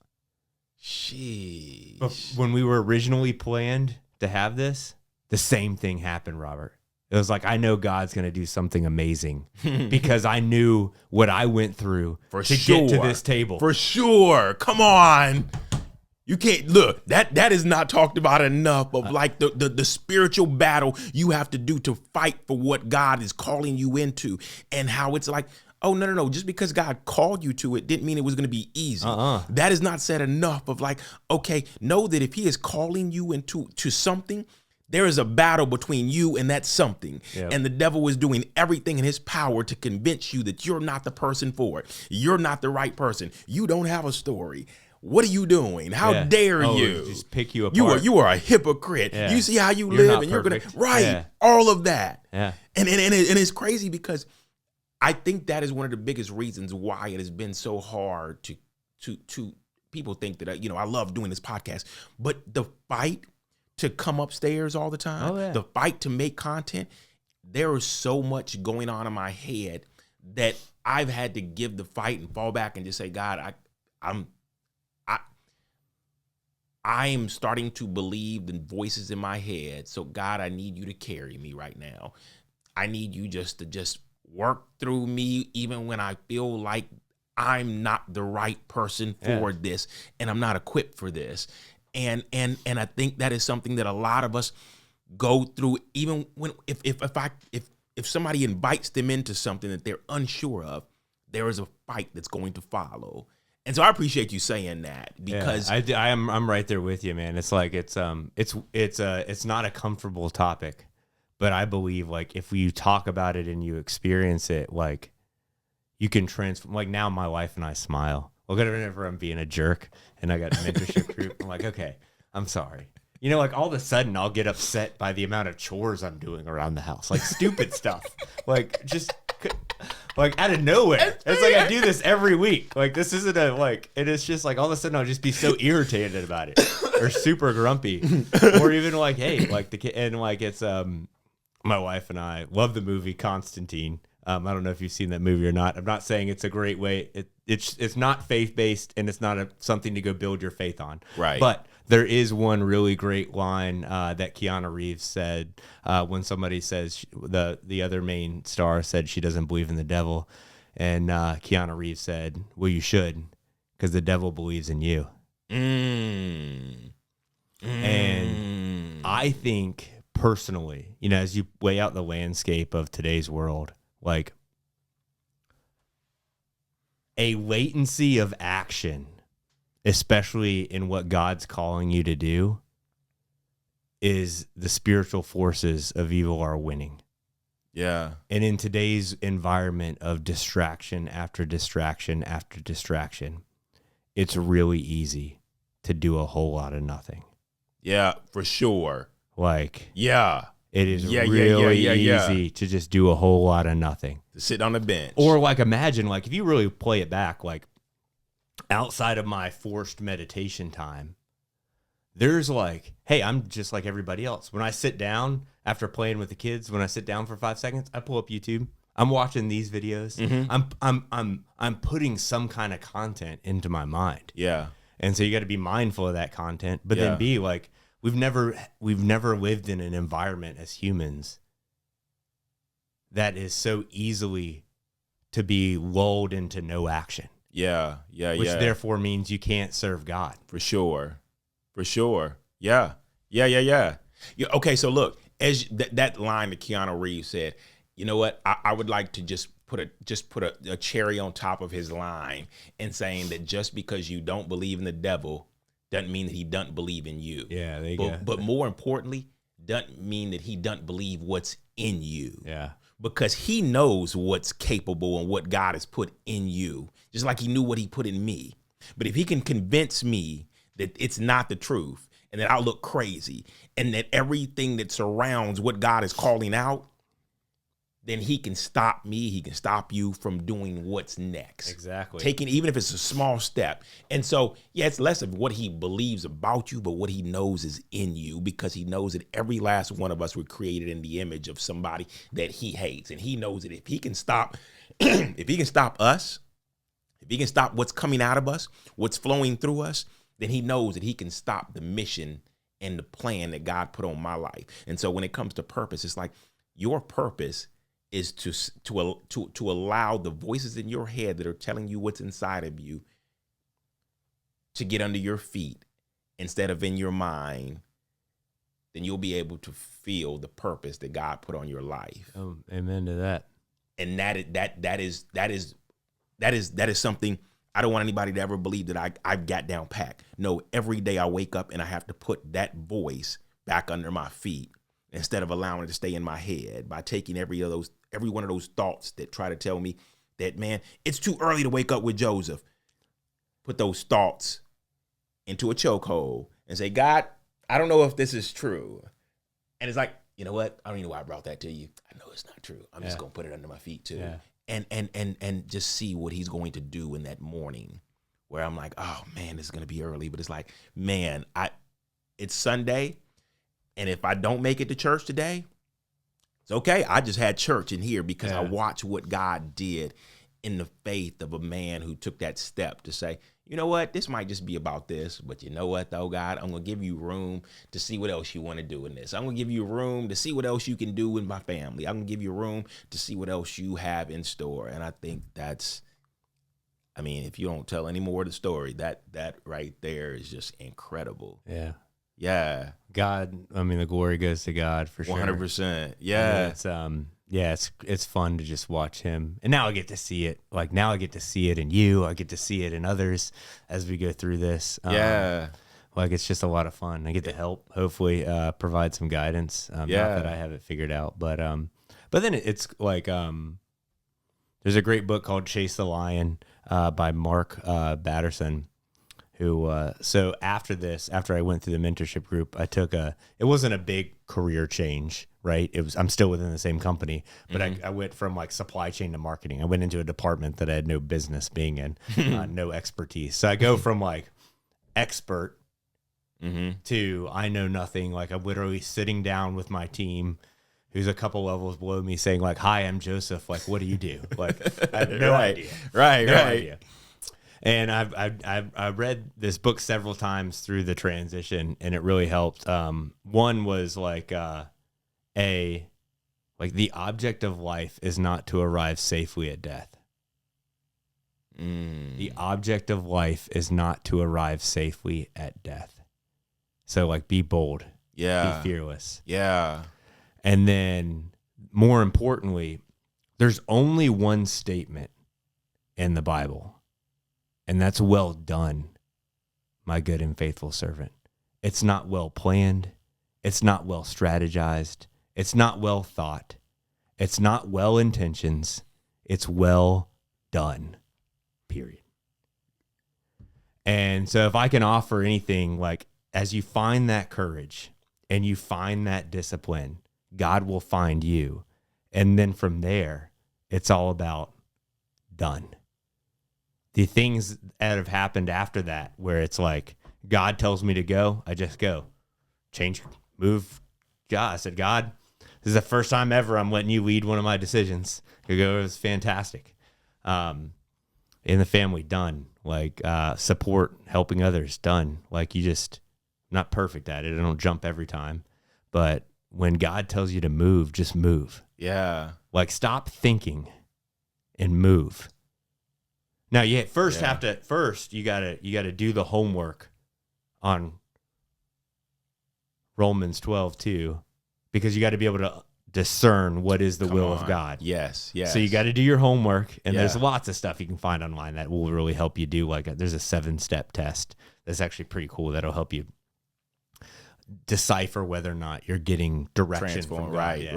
Sheesh. But when we were originally planned to have this, the same thing happened, Robert. It was like, I know God's going to do something amazing because I knew what I went through get to this table. For sure. Come on. You can't look, that is not talked about enough of like the spiritual battle you have to do to fight for what God is calling you into, and how it's like, oh, no. Just because God called you to it didn't mean it was going to be easy. That is not said enough of like, okay, know that if he is calling you into something, there is a battle between you and that something. Yep. And the devil is doing everything in his power to convince you that you're not the person for it. You're not the right person. You don't have a story. What are you doing? How dare you? Just pick you apart. You are a hypocrite. Yeah. You see how you live, and perfect. You're gonna all of that. Yeah. And it's crazy because I think that is one of the biggest reasons why it has been so hard to people think that I love doing this podcast, but the fight to come upstairs all the time, the fight to make content, there is so much going on in my head that I've had to give the fight and fall back and just say, God, I am starting to believe the voices in my head. So God, I need you to carry me right now. I need you to work through me, even when I feel like I'm not the right person for this and I'm not equipped for this. And I think that is something that a lot of us go through, even when if somebody invites them into something that they're unsure of, there is a fight that's going to follow. And so I appreciate you saying that, because I'm right there with you, man. It's like it's not a comfortable topic, but I believe like if you talk about it and you experience it, like you can transform. Like now, my wife and I smile. Look at whenever I'm being a jerk and I got a mentorship group, I'm like, okay, I'm sorry. Like all of a sudden I'll get upset by the amount of chores I'm doing around the house, like stupid stuff, like just like out of nowhere. It's like I do this every week. Like this isn't and it's just like all of a sudden I'll just be so irritated about it or super grumpy, or even like, hey, like the kid, and like it's my wife and I love the movie Constantine. I don't know if you've seen that movie or not. I'm not saying it's a great way. It's not faith-based, and it's not something to go build your faith on. Right. But there is one really great line that Keanu Reeves said when somebody says, the other main star said she doesn't believe in the devil. And Keanu Reeves said, well, you should, because the devil believes in you. And I think personally, as you weigh out the landscape of today's world, like a latency of action, especially in what God's calling you to do, is the spiritual forces of evil are winning. Yeah. And in today's environment of distraction after distraction after distraction, it's really easy to do a whole lot of nothing. Yeah, for sure. Like, yeah. It is really easy to just do a whole lot of nothing. To sit on the bench. Or like imagine, like if you really play it back, like outside of my forced meditation time, there's like, hey, I'm just like everybody else. When I sit down after playing with the kids, when I sit down for 5 seconds, I pull up YouTube. I'm watching these videos. Mm-hmm. I'm putting some kind of content into my mind. Yeah. And so you got to be mindful of that content, but then be like, we've never lived in an environment as humans that is so easily to be lulled into no action. Yeah. Which therefore means you can't serve God. For sure. Yeah. Yeah. Okay, so look, as that line that Keanu Reeves said, you know what? I would like to just put a cherry on top of his line and saying that just because you don't believe in the devil doesn't mean that he doesn't believe in you. Yeah, there you go. But more importantly, doesn't mean that he doesn't believe what's in you. Yeah. Because he knows what's capable and what God has put in you, just like he knew what he put in me. But if he can convince me that it's not the truth and that I'll look crazy and that everything that surrounds what God is calling out, then he can stop me. He can stop you from doing what's next. Exactly. Taking, even if it's a small step. And so, yeah, it's less of what he believes about you, but what he knows is in you, because he knows that every last one of us were created in the image of somebody that he hates. And he knows that if he can stop, if he can stop us, if he can stop what's coming out of us, what's flowing through us, then he knows that he can stop the mission and the plan that God put on my life. And so when it comes to purpose, it's like your purpose is to allow the voices in your head that are telling you what's inside of you to get under your feet instead of in your mind. Then you'll be able to feel the purpose that God put on your life. Oh, amen to that. And that is something I don't want anybody to ever believe that I've got down pat. No, every day I wake up and I have to put that voice back under my feet instead of allowing it to stay in my head by taking every one of those thoughts that try to tell me that, man, it's too early to wake up with Joseph. Put those thoughts into a chokehold and say, God, I don't know if this is true. And it's like, you know what? I don't even know why I brought that to you. I know it's not true. I'm just going to put it under my feet too. Yeah. And just see what he's going to do in that morning where I'm like, oh man, this is going to be early. But it's like, man, it's Sunday. And if I don't make it to church today, it's okay. I just had church in here because I watched what God did in the faith of a man who took that step to say, you know what, this might just be about this, but you know what though, God, I'm going to give you room to see what else you want to do in this. I'm going to give you room to see what else you can do with my family. I'm going to give you room to see what else you have in store. And I think if you don't tell any more of the story, that right there is just incredible. Yeah. Yeah. God, the glory goes to God for sure. 100%. Yeah. It's fun to just watch him. And now I get to see it. Like now I get to see it in you. I get to see it in others as we go through this. It's just a lot of fun. I get to help, hopefully, provide some guidance. Not that I have it figured out, but then it's like, there's a great book called Chase the Lion, by Mark, Batterson, who, so after I went through the mentorship group, it wasn't a big career change, right? I'm still within the same company, but I went from like supply chain to marketing. I went into a department that I had no business being in, no expertise. So I go from like expert to I know nothing. Like I'm literally sitting down with my team who's a couple levels below me saying like, hi, I'm Joseph. Like, what do you do? Like, I have no idea. Right. Idea. And I've read this book several times through the transition, and it really helped. One was like the object of life is not to arrive safely at death. The object of life is not to arrive safely at death. So like, be bold. Yeah. Be fearless. Yeah. And then more importantly, there's only one statement in the Bible. And that's well done, my good and faithful servant. It's not well planned. It's not well strategized. It's not well thought. It's not well intentions. It's well done, period. And so if I can offer anything, like as you find that courage and you find that discipline, God will find you. And then from there, it's all about done. The things that have happened after that, where it's like, God tells me to go, I just go. Change, move. God, I said, God, this is the first time ever I'm letting you lead one of my decisions. You go, it was fantastic. In the family, done. Like, support, helping others, done. Like, not perfect at it. I don't jump every time. But when God tells you to move, just move. Yeah. Like, stop thinking and move. Now you have to you gotta do the homework on Romans 12 too, because you got to be able to discern what is the will of God. Yes, yes. So you got to do your homework, and Yeah. there's lots of stuff you can find online that will really help you do. Like there's a 7-step test that's actually pretty cool that'll help you decipher whether or not you're getting direction from God. Right, Yeah.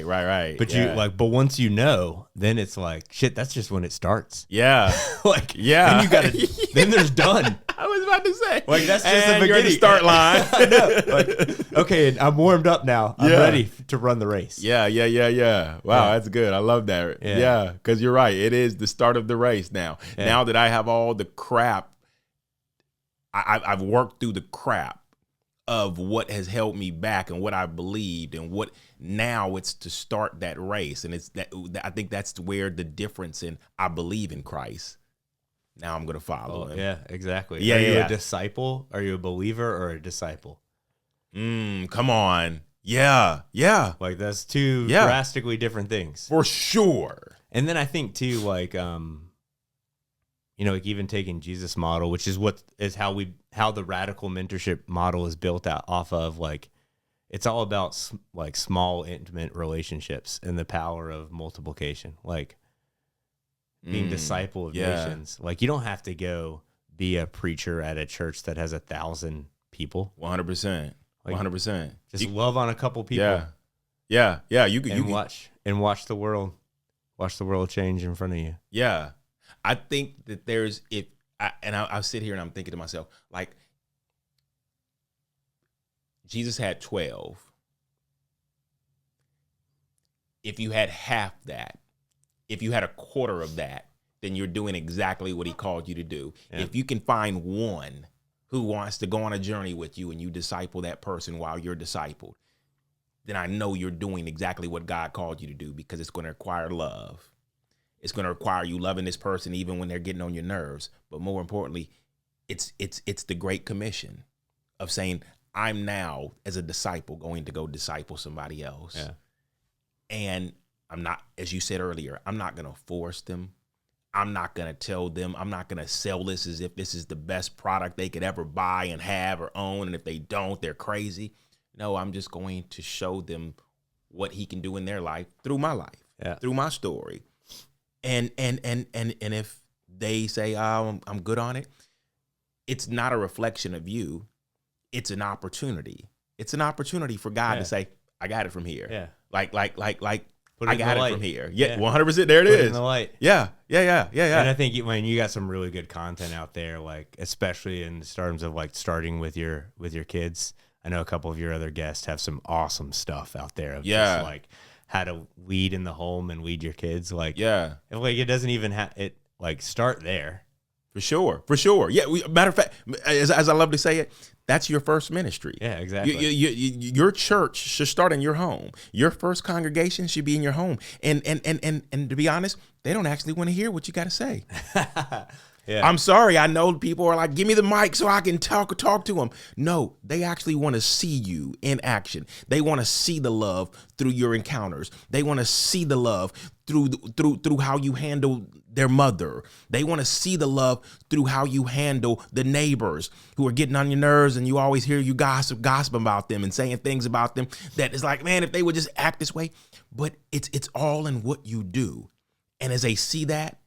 right. But yeah. but once you know, then it's like shit. That's just when it starts. Yeah, Like yeah. then you gotta. Then there's done. I was about to say, Like that's just and the you're at the beginning. start line. I know. Like okay, I'm warmed up now. I'm Yeah. ready to run the race. Yeah. Wow, Yeah. that's good. I love that. Yeah. Yeah, because you're right. It is the start of the race now. Yeah. Now that I have all the crap, I've worked through the crap of what has held me back and what I believed and what now it's to start that race. And it's that I think that's where the difference in I believe in Christ. Now I'm going to follow him. Yeah, exactly. Yeah, Are you yeah. a disciple? Are you a believer or a disciple? Come on. Yeah. Like that's two Yeah. drastically different things. For sure. And then I think too, like, like even taking Jesus model, which is how the radical mentorship model is built out off of, like, it's all about like small, intimate relationships and the power of multiplication, like being disciple of nations. Like you don't have to go be a preacher at a church that has 1,000 people. 100%. 100%. Just love on a couple people. Yeah. You can watch the world change in front of you. Yeah. I think that I'll sit here and I'm thinking to myself, like, Jesus had 12. If you had half that, if you had a quarter of that, then you're doing exactly what he called you to do. Yeah. If you can find one who wants to go on a journey with you and you disciple that person while you're discipled, then I know you're doing exactly what God called you to do, because it's going to require love. It's going to require you loving this person even when they're getting on your nerves. But more importantly, it's the Great Commission of saying, I'm now, as a disciple, going to go disciple somebody else. Yeah. And I'm not, as you said earlier, I'm not going to force them. I'm not going to tell them. I'm not going to sell this as if this is the best product they could ever buy and have or own. And if they don't, they're crazy. No, I'm just going to show them what he can do in their life through my life, through my story. And if they say, oh, I'm good on it, it's not a reflection of you. It's an opportunity. It's an opportunity for God to say, I got it from here. Yeah. Like, Put I in got the it light. from here. Yeah, Yeah. 100%. There it Put it is. in the light. Yeah. And I think you got some really good content out there, like especially in terms of like starting with your kids. I know a couple of your other guests have some awesome stuff out there of just like how to lead in the home and lead your kids. Like, like it doesn't even have it, like start there. For sure. Yeah. Matter of fact, as I love to say it, that's your first ministry. Yeah, exactly. Your church should start in your home. Your first congregation should be in your home. And to be honest, they don't actually want to hear what you got to say. Yeah. I'm sorry. I know people are like, give me the mic so I can talk to them. No, they actually want to see you in action. They want to see the love through your encounters. They want to see the love through how you handle their mother. They want to see the love through how you handle the neighbors who are getting on your nerves, and you always hear you gossip about them and saying things about them that is like, man, if they would just act this way. But it's all in what you do. And as they see that,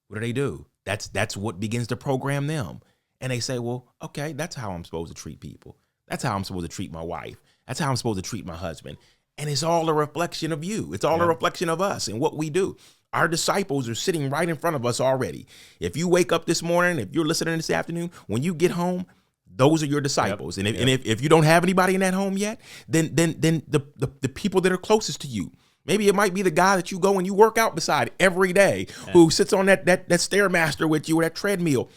what do? That's what begins to program them. And they say, well, okay, that's how I'm supposed to treat people. That's how I'm supposed to treat my wife. That's how I'm supposed to treat my husband. And it's all a reflection of you. It's all a reflection of us and what we do. Our disciples are sitting right in front of us already. If you wake up this morning, if you're listening this afternoon, when you get home, those are your disciples. Yep. And if you don't have anybody in that home yet, then the people that are closest to you, maybe it might be the guy that you go and you work out beside every day, who sits on that Stairmaster with you or that treadmill.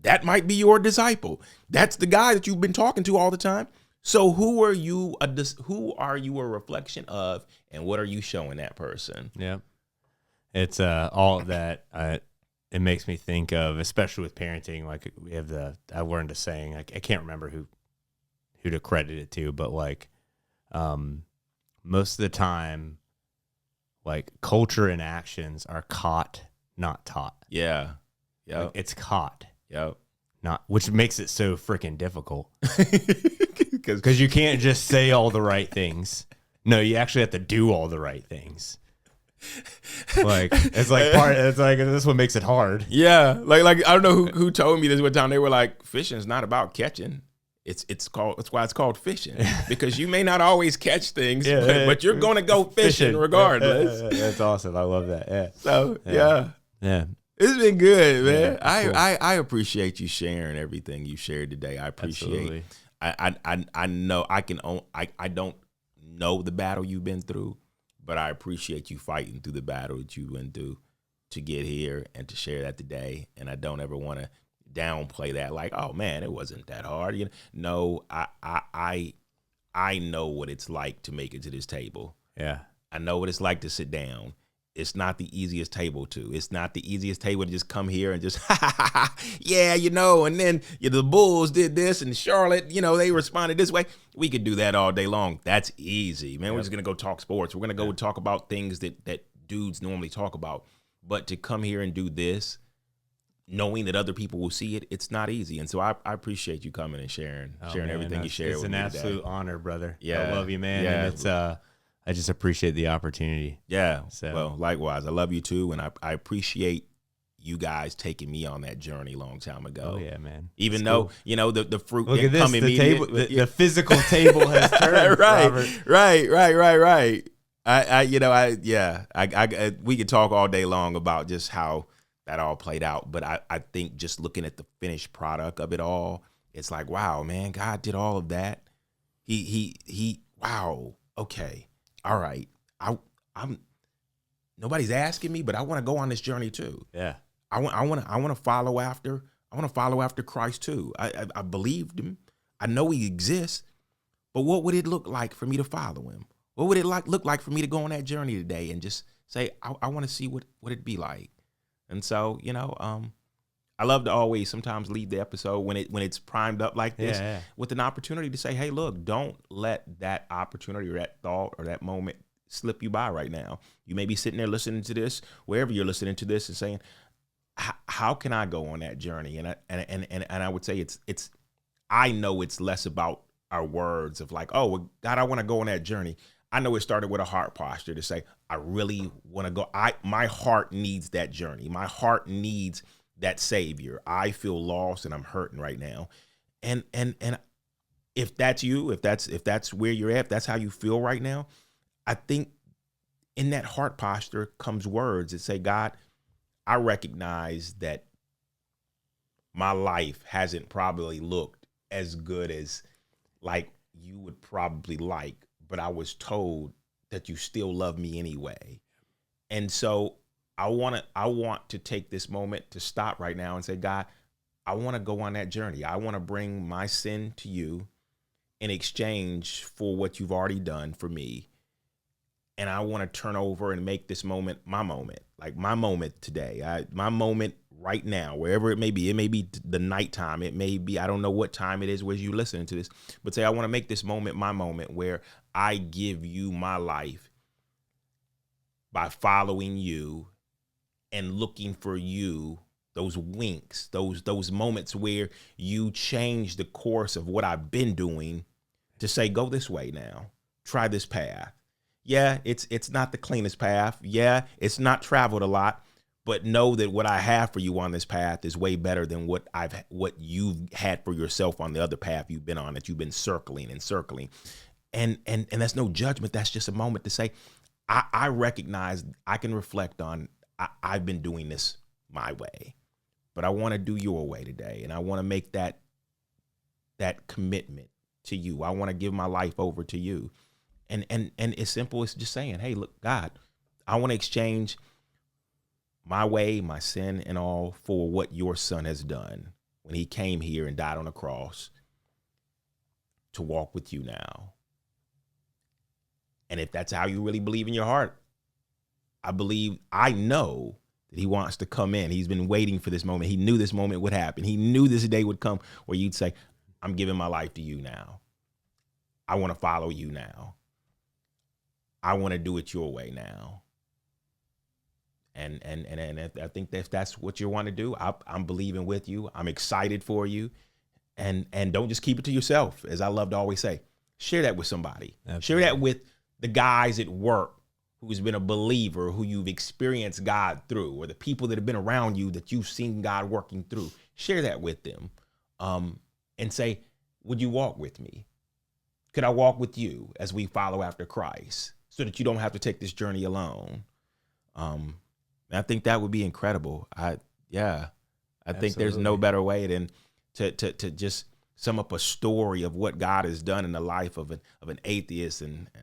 That might be your disciple. That's the guy that you've been talking to all the time. So who are you a reflection of, and what are you showing that person? Yeah. It's all of that. It makes me think of, especially with parenting, like we have I learned a saying, I can't remember who to credit it to, but like most of the time, like culture and actions are caught, not taught. Yeah. Like, it's caught. Yep. which makes it so freaking difficult. Because you can't just say all the right things. No, you actually have to do all the right things. Like it's like this what makes it hard. Yeah, like I don't know who told me this one time. They were like, fishing is not about catching. That's why it's called fishing, because you may not always catch things, but you're gonna go fishing regardless. That's awesome. I love that. Yeah. So yeah. It's been good, man. Yeah, I appreciate you sharing everything you shared today. I appreciate. Absolutely. I know I don't know the battle you've been through, but I appreciate you fighting through the battle that you went through to get here and to share that today. And I don't ever want to downplay that, like, oh man, it wasn't that hard. You know, no, I know what it's like to make it to this table. Yeah, I know what it's like to sit down. It's not the easiest table to. It's not the easiest table to just come here and just, yeah, you know, and then the Bulls did this and Charlotte, you know, they responded this way. We could do that all day long. That's easy, man. Yep. We're just going to go talk sports. We're going to go talk about things that dudes normally talk about. But to come here and do this, knowing that other people will see it, it's not easy. And so I appreciate you coming and sharing everything you shared with me today. It's an absolute honor, brother. Yeah. I love you, man. Yeah. And it's, I just appreciate the opportunity. Yeah. So. Well, likewise, I love you too. And I appreciate you guys taking me on that journey a long time ago. Oh yeah, man. Even though, cool. You know, the fruit Look didn't at this, come immediately. The physical table has turned. Right. We could talk all day long about just how that all played out. But I think just looking at the finished product of it all, it's like, wow, man, God did all of that. He wow. Okay. All right. I'm nobody's asking me, but I want to go on this journey too. Yeah. I want to follow after. I want to follow after Christ too. I believed him. I know he exists, but what would it look like for me to follow him? What would it look like for me to go on that journey today and just say, I want to see what it'd be like? And so, you know, I love to always sometimes leave the episode when it's primed up like this with an opportunity to say, hey, look, don't let that opportunity or that thought or that moment slip you by right now. You may be sitting there listening to this, wherever you're listening to this, and saying, how can I go on that journey? And I would say it's I know it's less about our words of like, oh, well, God, I want to go on that journey. I know it started with a heart posture to say, I really want to go. My heart needs that journey. My heart needs that savior. I feel lost and I'm hurting right now. And if that's you, if that's where you're at, if that's how you feel right now, I think in that heart posture comes words that say, God, I recognize that my life hasn't probably looked as good as like you would probably like, but I was told that you still love me anyway. And so I want to take this moment to stop right now and say, God, I want to go on that journey. I want to bring my sin to you in exchange for what you've already done for me. And I want to turn over and make this moment my moment, like my moment today, my moment right now, wherever it may be. It may be the nighttime. It may be, I don't know what time it is where you listening to this, but say, I want to make this moment my moment where I give you my life by following you and looking for you, those winks, those moments where you change the course of what I've been doing to say, go this way now, try this path. Yeah, it's not the cleanest path. Yeah, it's not traveled a lot, but know that what I have for you on this path is way better than what you've had for yourself on the other path you've been on, that you've been circling and circling. And that's no judgment. That's just a moment to say, I recognize, I can reflect on, I've been doing this my way, but I want to do your way today. And I want to make that commitment to you. I want to give my life over to you. And it's simple as just saying, hey, look, God, I want to exchange my way, my sin and all for what your son has done when he came here and died on the cross to walk with you now. And if that's how you really believe in your heart, I know that he wants to come in. He's been waiting for this moment. He knew this moment would happen. He knew this day would come where you'd say, I'm giving my life to you now. I want to follow you now. I want to do it your way now. And I think that if that's what you want to do, I'm believing with you. I'm excited for you. And don't just keep it to yourself. As I love to always say, share that with somebody. Absolutely. Share that with the guys at work who's been a believer, who you've experienced God through, or the people that have been around you that you've seen God working through. Share that with them, and say, would you walk with me? Could I walk with you as we follow after Christ, so that you don't have to take this journey alone? I think that would be incredible. I think there's no better way than to just sum up a story of what God has done in the life of an atheist, and I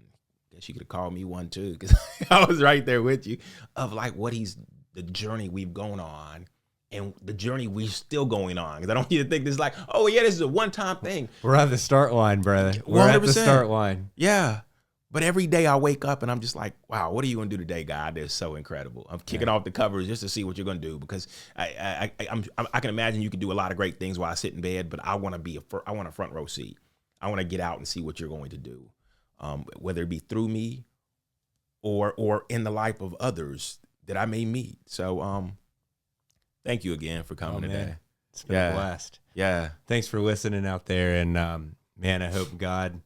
guess you could have called me one too, because I was right there with you, of like the journey we've gone on and the journey we're still going on. Because I don't want you to think this is like, oh yeah, this is a one-time thing. We're at the start line, brother. We're 100%. at the start line. Yeah. But every day I wake up and I'm just like, wow, what are you going to do today, God? That's so incredible. I'm kicking off the covers just to see what you're going to do, because I can imagine you can do a lot of great things while I sit in bed, but I want a front row seat. I want to get out and see what you're going to do, whether it be through me or in the life of others that I may meet. So thank you again for coming today. Man. It's been a blast. Yeah. Thanks for listening out there. And man, I hope God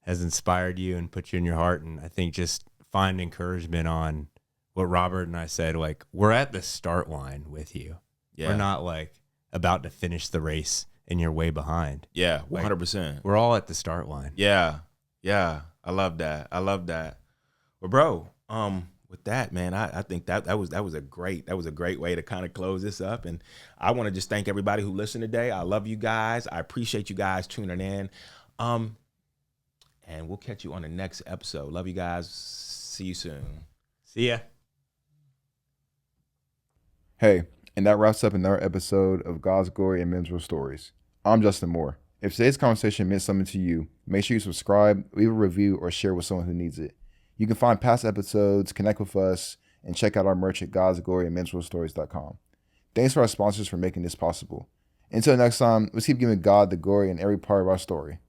has inspired you and put you in your heart. And I think just find encouragement on what Robert and I said, like, we're at the start line with you. Yeah. We're not like about to finish the race and you're way behind. Yeah, 100%. We're all at the start line. Yeah. Yeah. I love that. Well, bro, with that, man, I think that was a great way to kind of close this up. And I want to just thank everybody who listened today. I love you guys. I appreciate you guys tuning in. And we'll catch you on the next episode. Love you guys. See you soon. See ya. Hey, and that wraps up another episode of God's Glory and Men's Real Stories. I'm Justin Moore. If today's conversation meant something to you, make sure you subscribe, leave a review, or share with someone who needs it. You can find past episodes, connect with us, and check out our merch at godsgloryandmensrealstories.com. Thanks for our sponsors for making this possible. Until next time, let's keep giving God the glory in every part of our story.